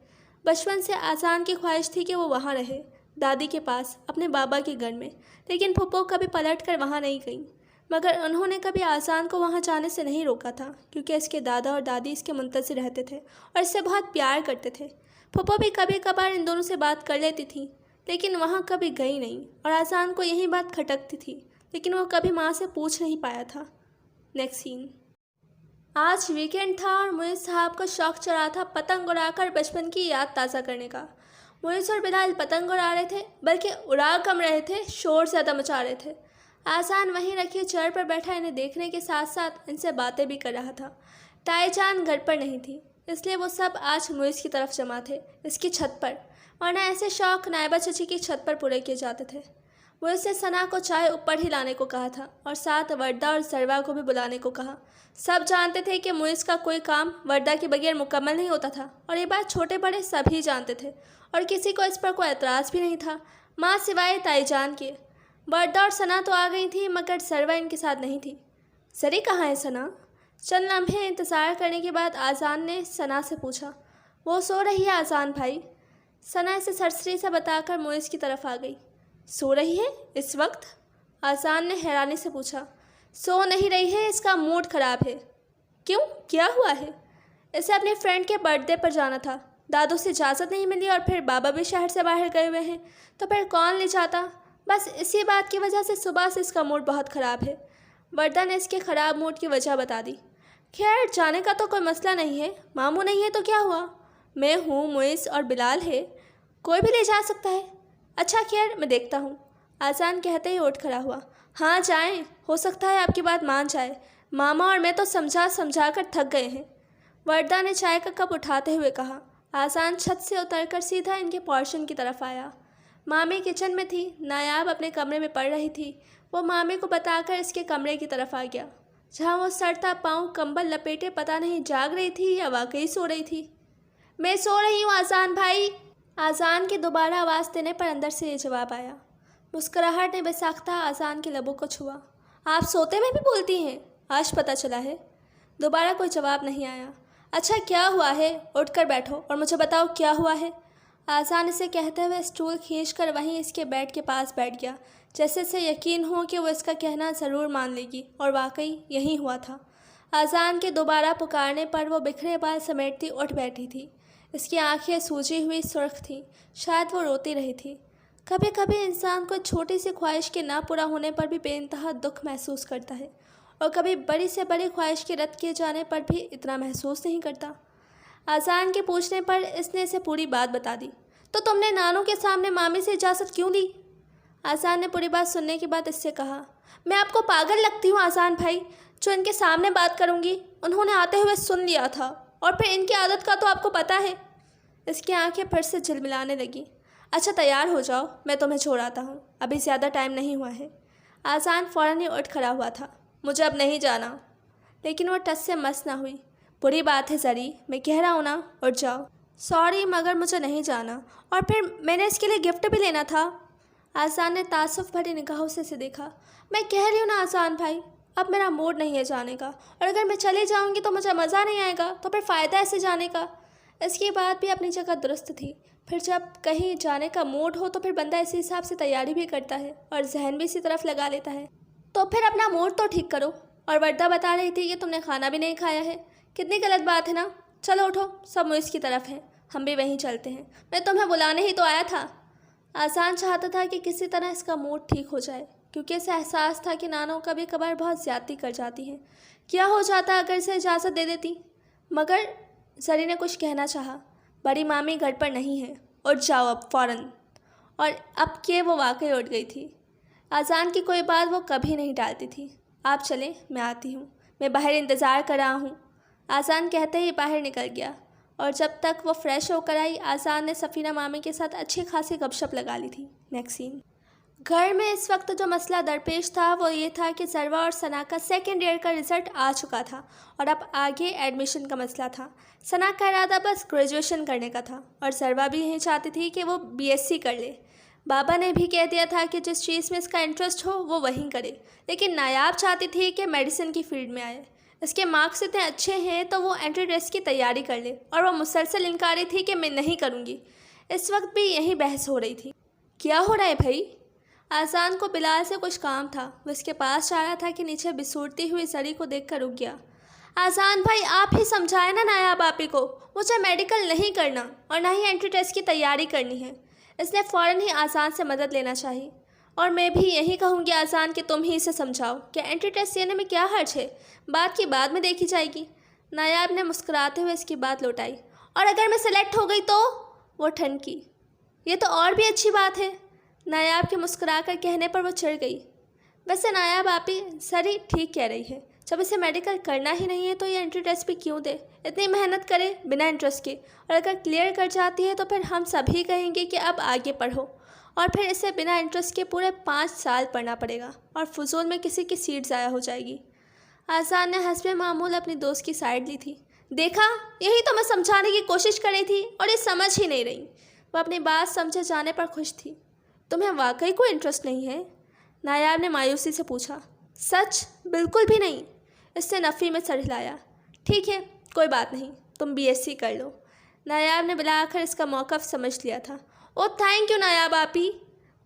बचपन से आज़ान की ख्वाहिश थी कि वो वहाँ रहे, दादी के पास, अपने बाबा के घर में। लेकिन पप्पो कभी पलट कर वहाँ नहीं गई, मगर उन्होंने कभी आज़ान को वहाँ जाने से नहीं रोका था, क्योंकि इसके दादा और दादी इसके मुंतज़िर रहते थे और इससे बहुत प्यार करते थे। पप्पो भी कभी कभार इन दोनों से बात कर लेती थी, लेकिन वहाँ कभी गई नहीं, और आज़ान को यही बात खटकती थी, लेकिन वो कभी माँ से पूछ नहीं पाया था। Next scene. आज वीकेंड था और मुइज़ साहब को शौक़ चढ़ा था पतंग उड़ाकर बचपन की याद ताज़ा करने का। मुइज़ और बिलाल पतंग उड़ा रहे थे, बल्कि उड़ा कम रहे थे, शोर ज़्यादा मचा रहे थे। आज़ान वहीं रखी चेयर पर बैठा इन्हें देखने के साथ साथ इनसे बातें भी कर रहा था। ताईजान घर पर नहीं थी, इसलिए वो सब आज मुइज़ की तरफ जमा थे, इसकी छत पर, वरना ऐसे शौक़ नायबा चाची की छत पर पूरे किए जाते थे। वो इससे सना को चाय ऊपर ही लाने को कहा था, और साथ वर्दा और सरवा को भी बुलाने को कहा। सब जानते थे कि मुइज़ का कोई काम वर्दा के बगैर मुकम्मल नहीं होता था, और ये बात छोटे बड़े सभी जानते थे, और किसी को इस पर कोई एतराज़ भी नहीं था, माँ सिवाय ताईजान के। वर्दा और सना तो आ गई थी, मगर सरवा इनके साथ नहीं थी। सरी कहाँ है सना? चंद लम्हे इंतज़ार करने के बाद आज़ान ने सना से पूछा, वो सो रही है आज़ान भाई? सना इसे सरसरी सा बताकर मोइज़ की तरफ आ गई। सो रही है इस वक्त? आज़ान ने हैरानी से पूछा। सो नहीं रही है, इसका मूड ख़राब है। क्यों, क्या हुआ है? इसे अपने फ्रेंड के बर्थडे पर जाना था, दादू से इजाज़त नहीं मिली और फिर बाबा भी शहर से बाहर गए हुए हैं, तो फिर कौन ले जाता? बस इसी बात की वजह से सुबह से इसका मूड बहुत ख़राब है। वर्दा ने इसके ख़राब मूड की वजह बता दी। खैर, जाने का तो कोई मसला नहीं है, मामू नहीं है तो क्या हुआ? मैं हूँ, मुइज़ और बिलाल है, कोई भी ले जा सकता है। अच्छा खैर, मैं देखता हूँ, आज़ान कहते ही उठ खड़ा हुआ। हाँ जाएं, हो सकता है आपकी बात मान जाए, मामा और मैं तो समझा कर थक गए हैं, वर्दा ने चाय का कप उठाते हुए कहा। आज़ान छत से उतरकर सीधा इनके पोर्शन की तरफ आया। मामी किचन में थी, नायाब अपने कमरे में पढ़ रही थी। वो मामी को बताकर इसके कमरे की तरफ आ गया, जहाँ वो सड़ता पाँव कंबल लपेटे पता नहीं जाग रही थी या वाकई सो रही थी। मैं सो रही हूँ आज़ान भाई। आज़ान की दोबारा आवाज़ देने पर अंदर से ये जवाब आया। मुस्कुराहट ने बेसाख्ता आज़ान के लबों को छुआ। आप सोते में भी बोलती हैं, आज पता चला है। दोबारा कोई जवाब नहीं आया। अच्छा क्या हुआ है, उठकर बैठो और मुझे बताओ क्या हुआ है। आज़ान इसे कहते हुए स्टूल खींचकर वहीं इसके बेड के पास बैठ गया, जैसे इसे यकीन हो कि वो इसका कहना ज़रूर मान लेगी, और वाकई यही हुआ था। आज़ान के दोबारा पुकारने पर वो बिखरे बाल समेटती उठ बैठी थी। इसकी आंखें सूजी हुई सुर्ख थीं, शायद वो रोती रही थी। कभी कभी इंसान को छोटी सी ख्वाहिश के ना पूरा होने पर भी बेइंतहा दुख महसूस करता है, और कभी बड़ी से बड़ी ख्वाहिश के रद्द किए जाने पर भी इतना महसूस नहीं करता। आज़ान के पूछने पर इसने इसे पूरी बात बता दी। तो तुमने नानू के सामने मामी से इजाज़त क्यों ली? आज़ान ने पूरी बात सुनने के बाद इससे कहा, मैं आपको पागल लगती हूँ आज़ान भाई, जो इनके सामने बात करूँगी? उन्होंने आते हुए सुन लिया था, और फिर इनकी आदत का तो आपको पता है। इसकी आंखें फिर से झिलमिलाने लगी। अच्छा तैयार हो जाओ, मैं तुम्हें छोड़ आता हूँ, अभी ज़्यादा टाइम नहीं हुआ है। आज़ान फ़ौरन ही उठ खड़ा हुआ था। मुझे अब नहीं जाना। लेकिन वो टस से मस ना हुई। बुरी बात है जरी, मैं कह रहा हूँ ना, उठ जाओ। सॉरी मगर मुझे नहीं जाना, और फिर मैंने इसके लिए गिफ्ट भी लेना था। आज़ान ने तासुफ भरी निगाहों से इसे देखा। मैं कह रही हूँ ना आज़ान भाई, अब मेरा मूड नहीं है जाने का, और अगर मैं चले जाऊँगी तो मुझे मज़ा नहीं आएगा, तो फिर फ़ायदा ऐसे जाने का। इसकी बात भी अपनी जगह दुरुस्त थी। फिर जब कहीं जाने का मूड हो तो फिर बंदा इसी हिसाब से तैयारी भी करता है और जहन भी इसी तरफ लगा लेता है। तो फिर अपना मूड तो ठीक करो। और वर्दा बता रही थी कि तुमने खाना भी नहीं खाया है, कितनी गलत बात है ना। चलो उठो, सब मुइज़ की तरफ है, हम भी वहीं चलते हैं, मैं तुम्हें बुलाने ही तो आया था। आज़ान चाहता था कि किसी तरह इसका मूड ठीक हो जाए, क्योंकि इसे एहसास था कि नानो कभी कभार बहुत ज़्यादती कर जाती हैं। क्या हो जाता अगर इसे इजाज़त दे देती? मगर जरी ने कुछ कहना चाहा। बड़ी मामी घर पर नहीं है, उठ जाओ अब फ़ौरन। और अब के वो वाकई उठ गई थी। आज़ान की कोई बात वो कभी नहीं टालती थी। आप चलें, मैं आती हूँ, मैं बाहर इंतज़ार कर रहा हूँ। आज़ान कहते ही बाहर निकल गया, और जब तक वो फ्रेश होकर आई आज़ान ने सफ़ीना मामी के साथ अच्छी खासी गपशप लगा ली थी। Next scene. घर में इस वक्त जो मसला दरपेश था वो ये था कि सरवा और सना का सेकेंड ईयर का रिज़ल्ट आ चुका था, और अब आगे एडमिशन का मसला था। सना का इरादा बस ग्रेजुएशन करने का था, और सरवा भी यही चाहती थी कि वो बीएससी कर ले। बाबा ने भी कह दिया था कि जिस चीज़ में इसका इंटरेस्ट हो वो वहीं करे, लेकिन नायाब चाहती थी कि मेडिसिन की फील्ड में आए। इसके मार्क्स इतने अच्छे हैं तो वो एंट्री टेस्ट की तैयारी कर ले, और वो मुसलसल इनकारी थी कि मैं नहीं करूँगी। इस वक्त भी यही बहस हो रही थी। क्या हो रहा है भाई? आज़ान को बिलाल से कुछ काम था, वो इसके पास जा रहा था कि नीचे बिसूरती हुई जरी को देखकर रुक गया। आज़ान भाई आप ही समझाए ना नायाब आपी को, मुझे मेडिकल नहीं करना और ना ही एंट्री टेस्ट की तैयारी करनी है। इसने फ़ौरन ही आज़ान से मदद लेना चाहिए। और मैं भी यही कहूँगी आज़ान कि तुम ही इसे समझाओ कि एंट्री टेस्ट देने में क्या हर्ज है, बात की बाद में देखी जाएगी। नायाब ने मुस्कुराते हुए इसकी बात लौटाई। और अगर मैं सेलेक्ट हो गई तो? वो ठनकी। ये तो और भी अच्छी बात है। नायाब के मुस्कुराकर कहने पर वो चिढ़ गई। वैसे नायाब आपी सरी ठीक कह रही है, जब इसे मेडिकल करना ही नहीं है तो ये एंट्री टेस्ट भी क्यों दे, इतनी मेहनत करे बिना इंटरेस्ट के, और अगर क्लियर कर जाती है तो फिर हम सभी कहेंगे कि अब आगे पढ़ो, और फिर इसे बिना इंटरेस्ट के पूरे 5 साल पढ़ना पड़ेगा, और फजूल में किसी की सीट ज़ाया हो जाएगी। आज़ान ने हस्बे मामूल अपनी दोस्त की साइड ली थी। देखा, यही तो मैं समझाने की कोशिश कर रही थी और ये समझ ही नहीं रही। वह अपनी बात समझे जाने पर खुश थी। तुम्हें वाकई कोई इंटरेस्ट नहीं है? नायाब ने मायूसी से पूछा। सच? बिल्कुल भी नहीं। इसने नफ़ी में सर हिलाया। ठीक है, कोई बात नहीं, तुम BSc कर लो। नायाब ने बुलाकर इसका मौक़िफ़ समझ लिया था। ओ थैंक यू नायाब आपी।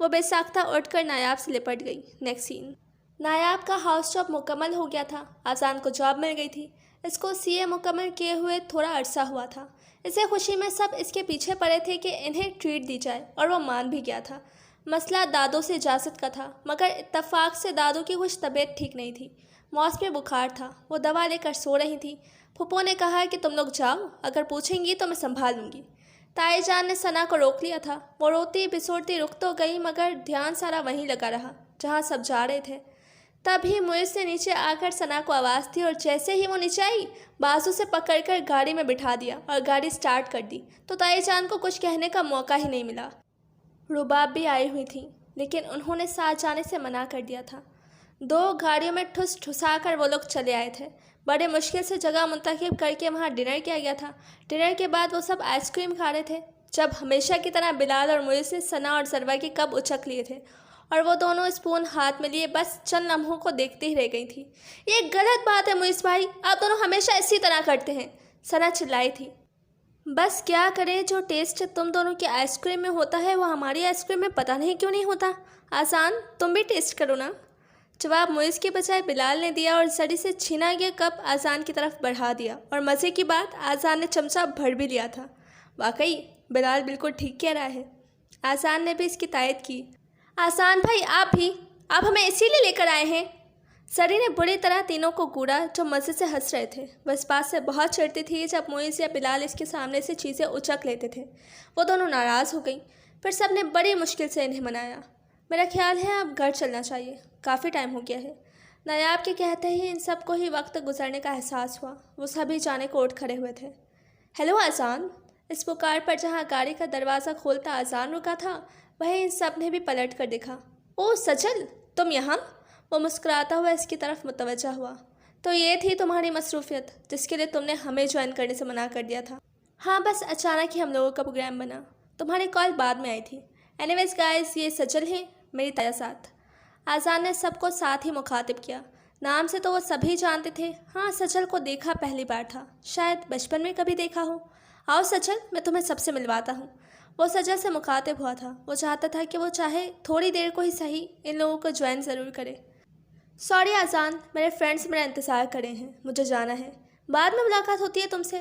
वो बेसाख्ता उठकर नायाब से लिपट गई। Next scene. नायाब का हाउस जॉब मुकम्मल हो गया था। आज़ान को जॉब मिल गई थी। इसको CA मुकम्मल किए हुए थोड़ा अरसा हुआ था। इसे खुशी में सब इसके पीछे पड़े थे कि इन्हें ट्रीट दी जाए, और वो मान भी गया था। मसला दादो से इजाज़त का था, मगर इत्तफाक से दादो की कुछ तबीयत ठीक नहीं थी। मौसमी बुखार था। वो दवा लेकर सो रही थी। फूफो ने कहा कि तुम लोग जाओ, अगर पूछेंगी तो मैं संभाल लूँगी। ताई जान ने सना को रोक लिया था। वो रोती बिसोरती रुक तो गई, मगर ध्यान सारा वहीं लगा रहा जहाँ सब जा रहे थे। तभी मुइज़ ने नीचे आकर सना को आवाज़ दी, और जैसे ही वो नीचे आई, बाजू से पकड़कर गाड़ी में बिठा दिया और गाड़ी स्टार्ट कर दी। तो ताई जान को कुछ कहने का मौका ही नहीं मिला। रुबाब भी आई हुई थी, लेकिन उन्होंने साथ जाने से मना कर दिया था। 2 गाड़ियों में ठुस ठुसा कर वो लोग चले आए थे। बड़े मुश्किल से जगह मुंतखब करके वहाँ डिनर किया गया था। डिनर के बाद वो सब आइसक्रीम खा रहे थे, जब हमेशा की तरह बिलाल और मुइज़ ने सना और ज़रवा के कप उचक लिए थे, और वो दोनों स्पून हाथ में लिए बस चंद लम्हों को देखते ही रह गई थी। ये गलत बात है मुइज़ भाई, आप दोनों हमेशा इसी तरह करते हैं, सना चिल्लाई थी। बस क्या करें, जो टेस्ट तुम दोनों की आइसक्रीम में होता है वो हमारी आइसक्रीम में पता नहीं क्यों नहीं होता। आज़ान, तुम भी टेस्ट करो ना। जवाब मुइज़ के बजाय बिलाल ने दिया, और सड़ी से छीना गया कप आज़ान की तरफ बढ़ा दिया। और मज़े की बात, आज़ान ने चमचा भर भी लिया था। वाकई बिलाल बिल्कुल ठीक कह रहा है। आज़ान ने भी इसकी तायद की। आज़ान भाई, आप हमें इसीलिए लेकर आए हैं। सरी ने बुरी तरह तीनों को घूरा, जो मज़े से हंस रहे थे। वह इस बात से बहुत चिढ़ती थी जब मुइज़ या बिलाल इसके सामने से चीज़ें उचक लेते थे। वो दोनों नाराज़ हो गई। फिर सब ने बड़ी मुश्किल से इन्हें मनाया। मेरा ख्याल है अब घर चलना चाहिए, काफ़ी टाइम हो गया है। नायाब के कहते ही इन सब को ही वक्त गुजरने का एहसास हुआ। वो सभी जाने को उठ खड़े हुए थे। हेलो आज़ान। इस पुकार पर जहाँ गाड़ी का दरवाज़ा खोलता आज़ान रुका था, वहीं इन सब ने भी पलट कर देखा। ओ सजल, तुम यहाँ? वो मुस्कुराता हुआ इसकी तरफ मुतवज्जा हुआ। तो ये थी तुम्हारी मसरूफियत जिसके लिए तुमने हमें ज्वाइन करने से मना कर दिया था। हाँ, बस अचानक ही हम लोगों का प्रोग्राम बना। तुम्हारी कॉल बाद में आई थी। एनीवेज गाइस, ये सजल है, मेरी ताया साथ। आज़ान ने सबको साथ ही मुखातिब किया। नाम से तो वो सभी जानते थे। हाँ, सजल को देखा पहली बार था, शायद बचपन में कभी देखा हो। आओ सजल, मैं तुम्हें सबसे मिलवाता हूँ। वो सजल से मुखातिब हुआ था। वो चाहता था कि वो चाहे थोड़ी देर को ही सही इन लोगों को ज्वाइन ज़रूर करे। सॉरी आज़ान, मेरे फ्रेंड्स मेरा इंतज़ार कर रहे हैं, मुझे जाना है, बाद में मुलाकात होती है तुमसे।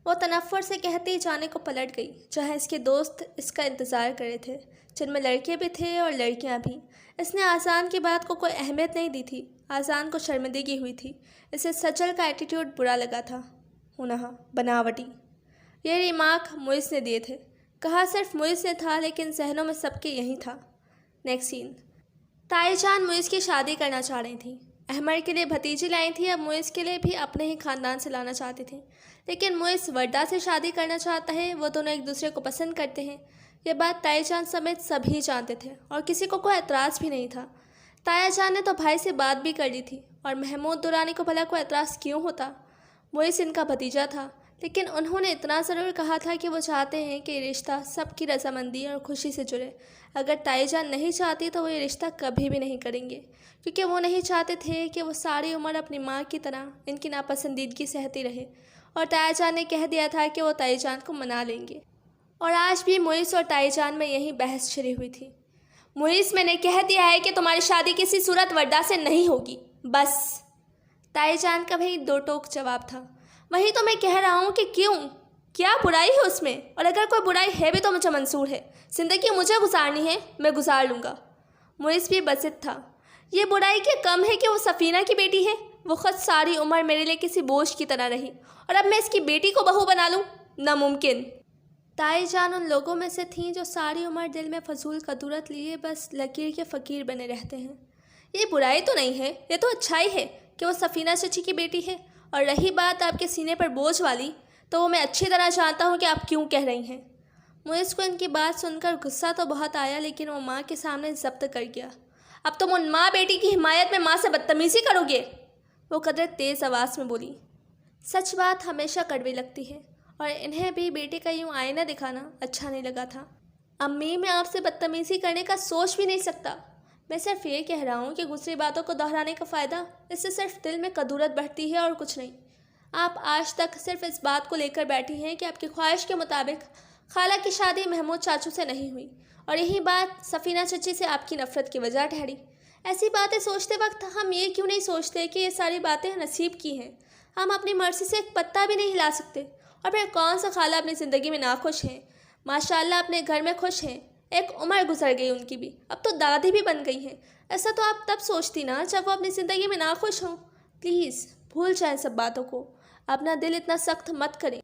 वो तनफ़्फ़ुर से कहते ही जाने को पलट गई, जहाँ इसके दोस्त इसका इंतज़ार कर रहे थे, जिनमें लड़के भी थे और लड़कियाँ भी। इसने आज़ान की बात को कोई अहमियत नहीं दी थी। आज़ान को शर्मिंदगी हुई थी। इसे सजल का एटीट्यूड बुरा लगा था। हुनहा बनावटी। ये रिमार्क मुइज़ ने दिए थे। कहा सिर्फ मुइज़ ने था, लेकिन जहनों में सबके यही था। Next scene. ताई जान मुइज़ की शादी करना चाह रही थी। अहमर के लिए भतीजी लाई थी, अब मुइज़ के लिए भी अपने ही ख़ानदान से लाना चाहती थी। लेकिन मुइज़ वर्दा से शादी करना चाहता है। वो दोनों एक दूसरे को पसंद करते हैं। ये बात ताई जान समेत सभी जानते थे, और किसी को कोई एतराज़ भी नहीं था। ताया जान ने तो भाई से बात भी कर ली थी, और महमूद दुरानी को भला कोई एतराज़ क्यों होता। मुइज़ इनका भतीजा था, लेकिन उन्होंने इतना ज़रूर कहा था कि वो चाहते हैं कि रिश्ता सबकी रजामंदी और खुशी से जुड़े। अगर ताई जान नहीं चाहती तो वो ये रिश्ता कभी भी नहीं करेंगे, क्योंकि वो नहीं चाहते थे कि वो सारी उम्र अपनी माँ की तरह इनकी नापसंदीदगी सहती रहे। और ताया जान ने कह दिया था कि वो ताई जान को मना लेंगे। और आज भी मुइज़ और ताई जान में यही बहस छिड़ी हुई थी। मुइज़, मैंने कह दिया है कि तुम्हारी शादी किसी सूरत वर्दा से नहीं होगी, बस। ताई जान का वही दो टोक जवाब था। वही तो मैं कह रहा हूँ कि क्यों, क्या बुराई है उसमें? और अगर कोई बुराई है भी तो मुझे मंजूर है। ज़िंदगी मुझे गुजारनी है, मैं गुजार लूँगा। मुइज़ भी बज़िद था। ये बुराई क्या कम है कि वो सफ़ीना की बेटी है। वो ख़ुद सारी उम्र मेरे लिए किसी बोझ की तरह रही, और अब मैं इसकी बेटी को बहू बना लूँ? नामुमकिन। ताई जान उन लोगों में से थीं जो सारी उम्र दिल में फजूल कदूरत लिए बस लकीर के फ़कीर बने रहते हैं। ये बुराई तो नहीं है, ये तो अच्छाई है कि वो सफ़ीना चची की बेटी है। और रही बात आपके सीने पर बोझ वाली, तो वो मैं अच्छी तरह जानता हूँ कि आप क्यों कह रही हैं। मुइज़ को इनकी बात सुनकर गुस्सा तो बहुत आया, लेकिन वो माँ के सामने ज़ब्त कर गया। अब तुम उन माँ बेटी की हिमायत में माँ से बदतमीज़ी करोगे? वो कदर तेज़ आवाज़ में बोली। सच बात हमेशा कड़वी लगती है, और इन्हें भी बेटे का यूँ आईना दिखाना अच्छा नहीं लगा था। अम्मी, मैं आपसे बदतमीज़ी करने का सोच भी नहीं सकता। मैं सिर्फ ये कह रहा हूँ कि गुजरी बातों को दोहराने का फ़ायदा, इससे सिर्फ दिल में कदूरत बढ़ती है और कुछ नहीं। आप आज तक सिर्फ इस बात को लेकर बैठी हैं कि आपकी ख्वाहिश के मुताबिक खाला की शादी महमूद चाचू से नहीं हुई, और यही बात सफ़ीना चची से आपकी नफ़रत की वजह ठहरी। ऐसी बातें सोचते वक्त हम ये क्यों नहीं सोचते कि ये सारी बातें नसीब की हैं। हम अपनी मर्ज़ी से एक पत्ता भी नहीं हिला सकते। और फिर कौन सा खाला अपनी ज़िंदगी में नाखुश हैं? माशाल्लाह अपने घर में खुश हैं। एक उम्र गुजर गई उनकी भी, अब तो दादी भी बन गई हैं। ऐसा तो आप तब सोचती ना जब वो अपनी ज़िंदगी में नाखुश हों। प्लीज़ भूल जाएं सब बातों को, अपना दिल इतना सख्त मत करें,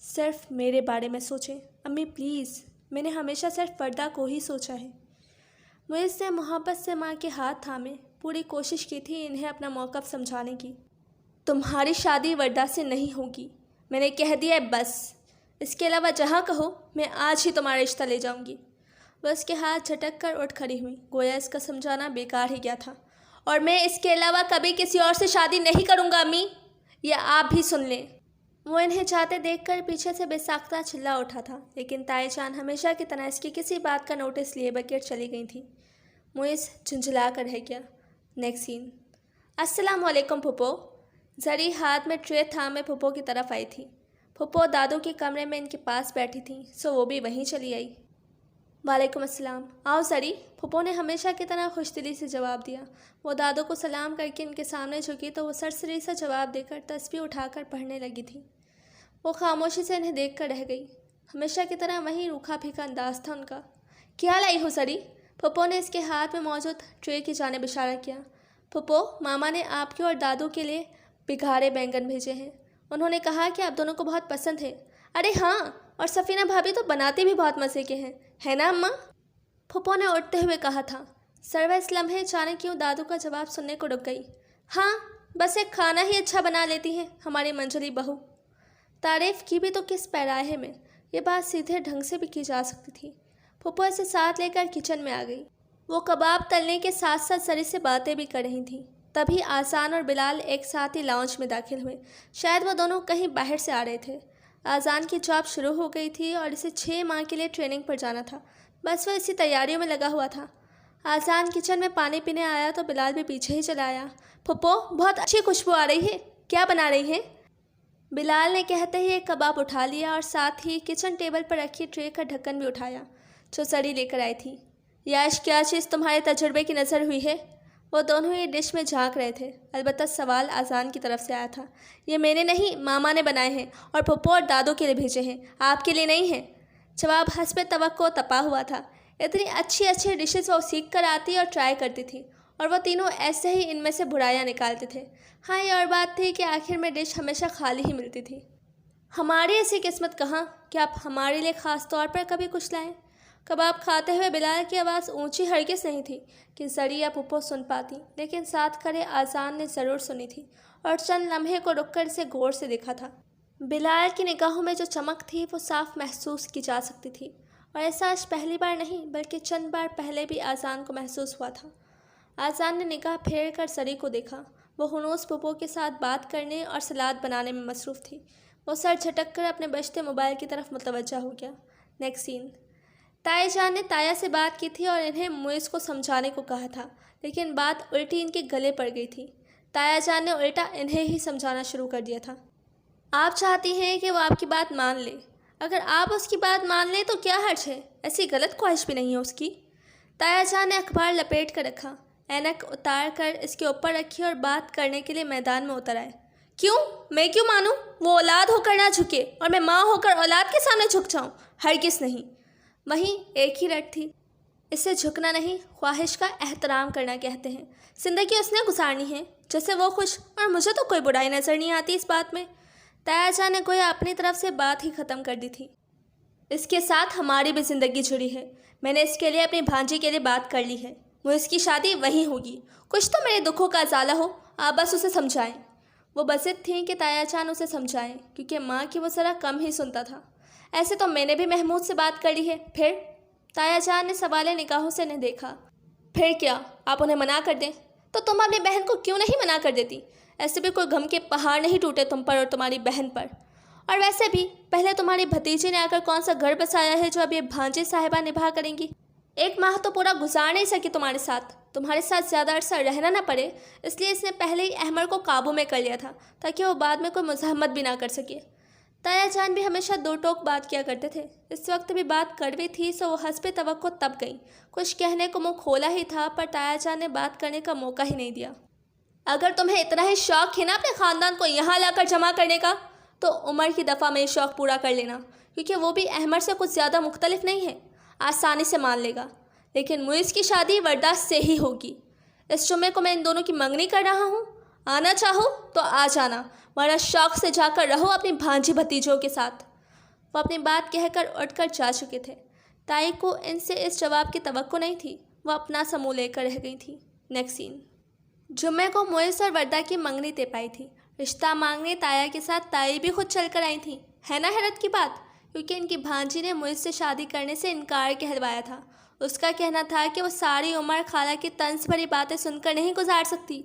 सिर्फ मेरे बारे में सोचें। अम्मी प्लीज़, मैंने हमेशा सिर्फ वर्दा को ही सोचा है। मुझे से मोहब्बत से माँ के हाथ थामे पूरी कोशिश की थी इन्हें अपना मौक़िफ़ समझाने की। तुम्हारी शादी वर्दा से नहीं होगी, मैंने कह दिया है बस। इसके अलावा जहाँ कहो मैं आज ही तुम्हारा रिश्ता ले जाऊँगी। वह उसके हाथ झटक कर उठ खड़ी हुई, गोया इसका समझाना बेकार ही गया था। और मैं इसके अलावा कभी किसी और से शादी नहीं करूँगा अम्मी, ये आप भी सुन लें। वो इन्हें जाते देखकर पीछे से बेसाख्ता चिल्ला उठा था, लेकिन ताई जान हमेशा की तरह इसकी किसी बात का नोटिस लिए बगैर चली गई थी। मुइस झुंझला कर रह गया। Next scene. अस्सलाम वालेकुम फुप्पो। जरी हाथ में ट्रे थामे फुप्पो की तरफ आई थी। फुप्पो दादू के कमरे में इनके पास बैठी थी, सो वो भी वहीं चली आई। वालेकुम अस्सलाम, आओ जरी, फुप्पो ने हमेशा की तरह खुशदिली से जवाब दिया। वो दादू को सलाम करके इनके सामने झुकी तो वो सरसरी सा जवाब देकर तस्बीह उठाकर पढ़ने लगी थी। वो खामोशी से इन्हें देख कर रह गई। हमेशा की तरह वहीं रूखा फीका अंदाज था उनका। क्या लाई हो सरी? फुप्पो ने इसके हाथ में मौजूद ट्रे की जानिब इशारा किया। फुप्पो, मामा ने आपके और दादू के लिए बिगाड़े बैंगन भेजे हैं। उन्होंने कहा कि आप दोनों को बहुत पसंद है। अरे हाँ, और सफ़ीना भाभी तो बनाते भी बहुत मज़े के हैं, है ना अम्मा? फुप्पो ने उठते हुए कहा था। सरवा इस लम्हे अचानक क्यों दादू का जवाब सुनने को रुक गई। हाँ, बस एक खाना ही अच्छा बना लेती हैं हमारी मंजली बहू। तारीफ़ की भी तो किस पैराहे में, ये बात सीधे ढंग से भी की जा सकती थी। फुप्पो इसे साथ लेकर किचन में आ गई। वो कबाब तलने के साथ साथ सरी से बातें भी कर रही थी। तभी आसान और बिलाल एक साथ ही लाउंज में दाखिल हुए। शायद वो दोनों कहीं बाहर से आ रहे थे। आज़ान की जॉब शुरू हो गई थी और इसे 6 माह के लिए ट्रेनिंग पर जाना था। बस वह इसी तैयारियों में लगा हुआ था। आज़ान किचन में पानी पीने आया तो बिलाल भी पीछे ही चला आया। फुप्पो, बहुत अच्छी खुशबू आ रही है, क्या बना रही है? बिलाल ने कहते ही एक कबाब उठा लिया और साथ ही किचन टेबल पर रखी ट्रे का ढक्कन भी उठाया जो सड़ी लेकर आई थी। याश, क्या चीज़ तुम्हारे तजुर्बे की नज़र हुई है? वो दोनों ही डिश में झांक रहे थे। अलबत्ता सवाल आज़ान की तरफ से आया था। ये मैंने नहीं, मामा ने बनाए हैं और फुप्पो और दादू के लिए भेजे हैं, आपके लिए नहीं हैं। जवाब हस्बे तवक्को तपा हुआ था। इतनी अच्छी अच्छी डिशेज़ वो सीख कर आती और ट्राई करती थी, और वो तीनों ऐसे ही इनमें से बुराइयाँ निकालते थे। हाँ, ये और बात थी कि आखिर में डिश हमेशा खाली ही मिलती थी। हमारी ऐसी किस्मत कहाँ कि आप हमारे लिए ख़ास तौर पर कभी कुछ लाएं। कबाब खाते हुए बिलाल की आवाज़ ऊंची हरगिज़ नहीं थी कि जरी या फुप्पो सुन पाती, लेकिन साथ खड़े आज़ान ने ज़रूर सुनी थी और चंद लम्हे को रुककर इसे गौर से देखा था। बिलाल की निगाहों में जो चमक थी वो साफ महसूस की जा सकती थी, और ऐसा आज पहली बार नहीं बल्कि चंद बार पहले भी आज़ान को महसूस हुआ था। आज़ान ने निगाह फेर कर सरी को देखा। वो हुनूस फुप्पो के साथ बात करने और सलाद बनाने में मसरूफ़ थी। वो सर झटक कर अपने बजते मोबाइल की तरफ मुतवज्जा हो गया। Next scene. ताया जान ने ताया से बात की थी और इन्हें मुइस को समझाने को कहा था, लेकिन बात उल्टी इनके गले पड़ गई थी। ताया जान ने उल्टा इन्हें ही समझाना शुरू कर दिया था। आप चाहती हैं कि वो आपकी बात मान ले, अगर आप उसकी बात मान लें तो क्या हर्ज है, ऐसी गलत ख्वाहिश भी नहीं है उसकी। ताया जान ने अखबार लपेट कर रखा, ऐनक उतार कर इसके ऊपर रखी और बात करने के लिए मैदान में उतर आए। क्यों, मैं क्यों मानूं? वो औलाद होकर ना झुके और मैं माँ होकर औलाद के सामने झुक जाऊँ? हरगिज़ नहीं। वहीं एक ही रट थी, इसे झुकना नहीं, ख्वाहिश का एहतराम करना कहते हैं। ज़िंदगी उसने गुजारनी है जैसे वो खुश, और मुझे तो कोई बुराई नज़र नहीं आती इस बात में। ताया जान ने गोया अपनी तरफ से बात ही ख़त्म कर दी थी। इसके साथ हमारी भी ज़िंदगी जुड़ी है। मैंने इसके लिए अपनी भांजी के लिए बात कर ली है, वो इसकी शादी वहीं होगी। कुछ तो मेरे दुखों का अजाला हो, आप बस उसे समझाएं। वो बसित थी कि ताया जान उसे समझाएं, क्योंकि माँ की वो ज़रा कम ही सुनता था। ऐसे तो मैंने भी महमूद से बात कर ली है। फिर? ताया जान ने सवाले निगाहों से इन्हें देखा। फिर क्या, आप उन्हें मना कर दें? तो तुम अपनी बहन को क्यों नहीं मना कर देती? ऐसे भी कोई गम के पहाड़ नहीं टूटे तुम पर और तुम्हारी बहन पर। और वैसे भी पहले तुम्हारी भतीजी ने आकर कौन सा घर बसाया है जो अब ये भांजे साहिबा निभा करेंगी? 1 माह तो पूरा गुजार नहीं सकी तुम्हारे साथ ज़्यादा अरसा रहना ना पड़े, इसलिए इसने पहले ही अहमर को काबू में कर लिया था ताकि वो बाद में कोई मुज़ाहमत भी ना कर सके। ताया जान भी हमेशा दो टोक बात किया करते थे। इस वक्त भी बात कड़वी थी, सो वो हस्बे तवक्को तब गई। कुछ कहने को मुंह खोला ही था, पर ताया जान ने बात करने का मौका ही नहीं दिया। अगर तुम्हें इतना ही शौक है ना अपने ख़ानदान को यहाँ लाकर जमा करने का, तो उमर की दफ़ा में ये शौक़ पूरा कर लेना, क्योंकि वो भी अहमर से कुछ ज़्यादा मुख्तलिफ नहीं है, आसानी से मान लेगा। लेकिन मुइज़ की शादी वर्दा से ही होगी। इस जुम्मे को मैं इन दोनों की मंगनी कर रहा हूँ। आना चाहो तो आ जाना, वरना शौक़ से जाकर रहो अपनी भांजी भतीजों के साथ। वो अपनी बात कहकर उठकर जा चुके थे। ताई को इनसे इस जवाब की तवक्को नहीं थी। वह अपना समूह लेकर रह गई थी। Next scene. जुम्मे को मुइज़ और वर्दा की मंगनी तय पाई थी। रिश्ता मांगने ताया के साथ ताई भी खुद चल कर आई थी। है ना हैरत की बात, क्योंकि इनकी भांजी ने मुइज़ से शादी करने से इनकार कहलवाया था। उसका कहना था कि वो सारी उम्र खाला की तंज भरी बातें सुनकर नहीं गुजार सकती।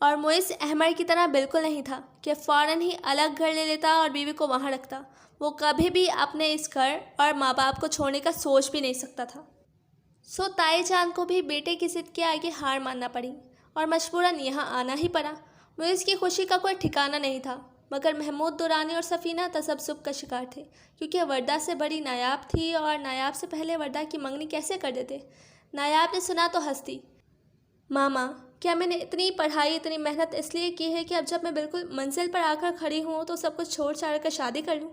और मुइज़ अहमर की तरह बिल्कुल नहीं था कि फ़ौरन ही अलग घर ले लेता और बीवी को वहाँ रखता। वो कभी भी अपने इस घर और माँ बाप को छोड़ने का सोच भी नहीं सकता था। सो ताई जान को भी बेटे की ज़िद के आगे हार मानना पड़ी और मजबूरन यहाँ आना ही पड़ा। मुइज़ की खुशी का कोई ठिकाना नहीं था, मगर महमूद दुरानी और सफ़ीना तसब्सुब का शिकार थे, क्योंकि वर्दा से बड़ी नायाब थी और नायाब से पहले वर्दा की मंगनी कैसे कर देते। नायाब ने सुना तो हंसती। मामा, क्या मैंने इतनी पढ़ाई इतनी मेहनत इसलिए की है कि अब जब मैं बिल्कुल मंजिल पर आकर खड़ी हूँ तो सब कुछ छोड़ छाड़ कर शादी कर लूँ?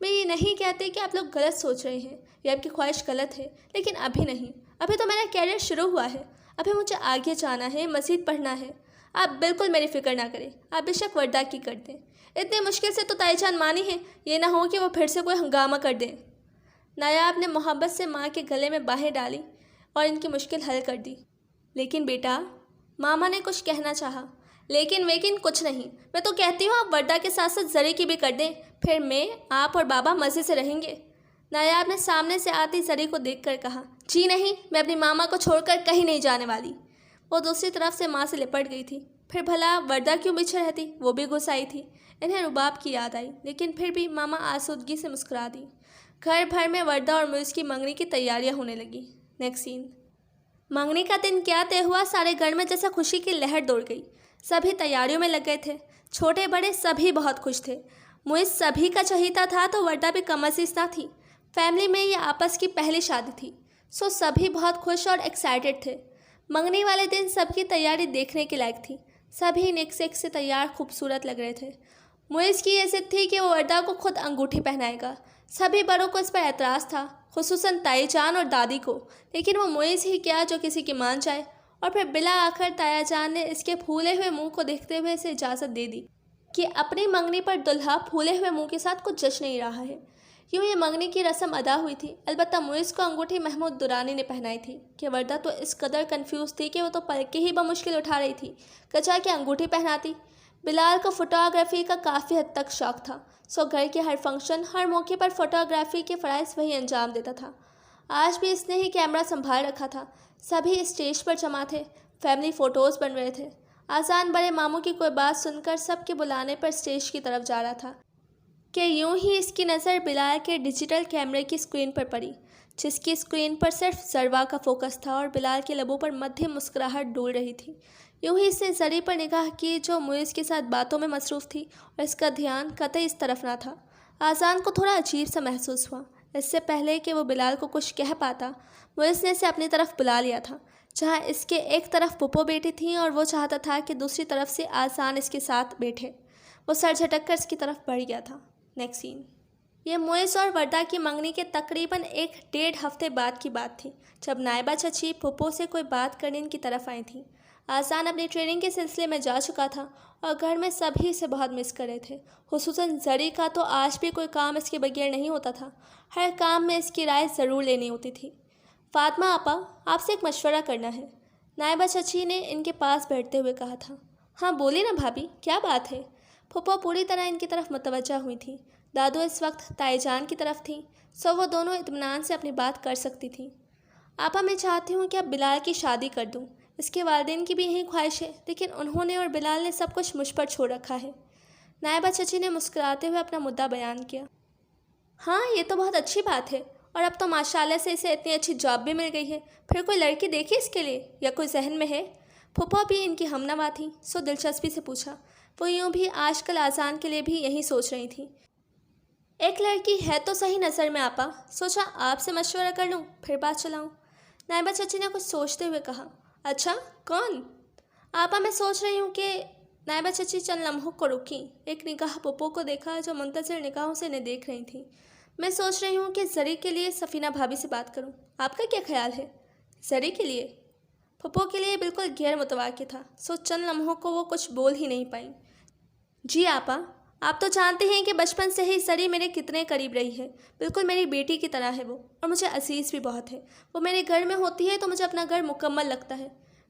मैं ये नहीं कहती कि आप लोग गलत सोच रहे हैं या आपकी ख्वाहिश गलत है, लेकिन अभी नहीं। अभी तो मेरा कैरियर शुरू हुआ है। अभी मुझे आगे जाना है, मज़ीद पढ़ना है। आप बिल्कुल मेरी फ़िक्र ना करें। आप बेशक वर्दा की कर दें। इतनी मुश्किल से तो ताईजान मानी है, ये ना हो कि वो फिर से कोई हंगामा कर दें। नायाब ने मोहब्बत से माँ के गले में बाहें डाली और इनकी मुश्किल हल कर दी। लेकिन बेटा, मामा ने कुछ कहना चाहा, लेकिन कुछ नहीं। मैं तो कहती हूँ आप वर्दा के साथ साथ ज़री की भी कर दें, फिर मैं, आप और बाबा मज़े से रहेंगे। नायाब ने सामने से आती ज़री को देखकर कहा, जी नहीं, मैं अपनी मामा को छोड़कर कहीं नहीं जाने वाली। वो दूसरी तरफ से माँ से लिपट गई थी। फिर भला वर्दा क्यों पीछे रहती, वो भी गुस्सा आई थी। इन्हें रुबाब की याद आई, लेकिन फिर भी मामा आसूदगी से मुस्कुरा दी। घर भर में वर्दा और मुइज़ की मंगनी की तैयारियां होने लगी। Next scene. मंगनी का दिन क्या तय हुआ, सारे घर में जैसा खुशी की लहर दौड़ गई। सभी तैयारियों में लग गए थे। छोटे बड़े सभी बहुत खुश थे। मुइज़ सभी का चहीता था तो वर्दा भी कम अज़ीज़ ना थी। फैमिली में ये आपस की पहली शादी थी, सो सभी बहुत खुश और एक्साइटेड थे। मंगनी वाले दिन सबकी तैयारी देखने के लायक थी। सभी नेक से तैयार खूबसूरत लग रहे थे। मुइज़ की ये जिद थी कि वो वर्दा को खुद अंगूठी पहनाएगा। सभी बड़ों को इस पर एतराज़ था, खुसूसन ताई जान और दादी को, लेकिन वो मुइज़ ही क्या जो किसी की मान जाए। और फिर बिला आखिर ताया जान ने इसके फूले हुए मुंह को देखते हुए इसे इजाज़त दे दी कि अपनी मंगनी पर दुल्हा फूले हुए मुंह के साथ कुछ जश्न नहीं रहा है। यूँ ये मंगनी की रस्म अदा हुई थी। अलबत्ता मुइज़ को अंगूठी महमूद दुरानी ने पहनाई थी कि वर्दा तो इस कदर कंफ्यूज थी कि वो तो पलके ही बमुश्किल उठा रही थी, कचा कि अंगूठी पहनाती। बिलाल को फ़ोटोग्राफ़ी का काफ़ी हद तक शौक़ था, सो घर के हर फंक्शन, हर मौके पर फ़ोटोग्राफ़ी के फ़राइज़ वही अंजाम देता था। आज भी इसने ही कैमरा संभाल रखा था। सभी स्टेज पर जमा थे। फैमिली फ़ोटोज़ बन रहे थे। आसान बड़े मामू की कोई बात सुनकर सबके बुलाने पर स्टेज की तरफ जा रहा था कि यूं ही इसकी नज़र बिलाल के डिजिटल कैमरे की स्क्रीन पर पड़ी, जिसकी स्क्रीन पर सिर्फ ज़रवा का फोकस था और बिलाल के लबों पर मध्यम मुस्कुराहट डोल रही थी। यूं ही इसने ज़री पर निगाह की, जो मुइज़ के साथ बातों में मसरूफ़ थी, और इसका ध्यान कतई इस तरफ ना था। आज़ान को थोड़ा अजीब सा महसूस हुआ। इससे पहले कि वो बिलाल को कुछ कह पाता, मुइज़ ने इसे अपनी तरफ बुला लिया था, जहाँ इसके एक तरफ पुप्पो बैठी थी और वो चाहता था कि दूसरी तरफ से आज़ान इसके साथ बैठे। वो सर झटक कर इसकी तरफ बढ़ गया था। Next scene. ये मुइज़ और वर्दा की मंगनी के तकरीबन 1-1.5 हफ्ते बाद की बात थी, जब नायबा चची पुप्पो से कोई बात करने इनकी तरफ आई थी। आज़ान अपनी ट्रेनिंग के सिलसिले में जा चुका था और घर में सभी इसे बहुत मिस कर रहे थे। खुसूसन ज़री का तो आज भी कोई काम इसके बगैर नहीं होता था। हर काम में इसकी राय ज़रूर लेनी होती थी। फ़ातिमा आपा, आपसे एक मशवरा करना है, नायबा चची ने इनके पास बैठते हुए कहा था। हाँ बोली ना भाभी, क्या बात है? फुप्पो पूरी तरह इनकी तरफ मुतवज्जा हुई थी। दादू इस वक्त ताईजान की तरफ थी, सो वो दोनों इत्मीनान से अपनी बात कर सकती थी। आपा, मैं चाहती हूँ कि अब बिलाल की शादी कर दूँ। इसके वालिदैन की भी यही ख्वाहिश है, लेकिन उन्होंने और बिलाल ने सब कुछ मुझ पर छोड़ रखा है। नायबा चची ने मुस्कुराते हुए अपना मुद्दा बयान किया। हाँ, ये तो बहुत अच्छी बात है, اور اب تو ماشاءاللہ سے اسے اتنی اچھی جاب بھی مل گئی ہے. پھر کوئی لڑکی دیکھی اس کے لیے یا کوئی ذہن میں ہے؟ پھپھو بھی ان کی ہمنوا تھی، سو دلچسپی سے پوچھا. وہ یوں بھی آج کل آذان کے لیے بھی یہی سوچ رہی تھی. ایک لڑکی ہے تو صحیح نظر میں آپا، سوچا آپ سے مشورہ کر لوں پھر بات چلاؤں. نائبہ چچی نے کچھ سوچتے ہوئے کہا. اچھا کون؟ آپا میں سوچ رہی ہوں کہ. نائبہ چچی چند لمحوں کو رکی، ایک نگاہ پھپھو کو دیکھا جو منتظر نگاہوں سے انہیں دیکھ رہی تھی. میں سوچ رہی ہوں کہ زری کے لیے سفینہ بھابھی سے بات کروں. آپ کا کیا خیال ہے؟ زری کے لیے؟ پھپھو کے لیے بالکل غیر متوقع تھا، سو چند لمحوں کو وہ کچھ بول ہی نہیں پائیں. جی آپا، آپ تو جانتے ہیں کہ بچپن سے ہی زری میرے کتنے قریب رہی ہے. بالکل میری بیٹی کی طرح ہے وہ، اور مجھے عزیز بھی بہت ہے. وہ میرے گھر میں ہوتی ہے تو مجھے اپنا گھر مکمل لگتا ہے.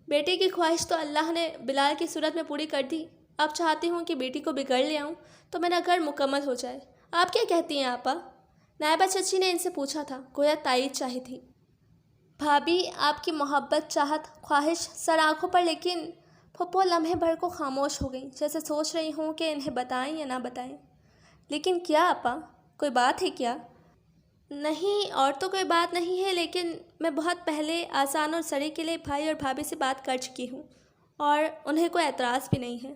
بیٹے کی خواہش تو اللہ نے بلال کی صورت میں پوری کر دی. اب چاہتی ہوں کہ بیٹی کو بھی گھر لے آؤں تو میرا گھر مکمل ہو جائے. آپ کیا کہتی ہیں آپا؟ نائبہ چچی نے ان سے پوچھا تھا، گویا تائید چاہی تھی. بھابھی آپ کی محبت، چاہت، خواہش سر آنکھوں پر، لیکن. پھپھو لمحے بھر کو خاموش ہو گئیں، جیسے سوچ رہی ہوں کہ انہیں بتائیں یا نہ بتائیں. لیکن کیا آپا؟ کوئی بات ہے کیا؟ نہیں اور تو کوئی بات نہیں ہے، لیکن میں بہت پہلے آذان اور زری کے لیے بھائی اور بھابھی سے بات کر چکی ہوں اور انہیں کوئی اعتراض بھی نہیں ہے.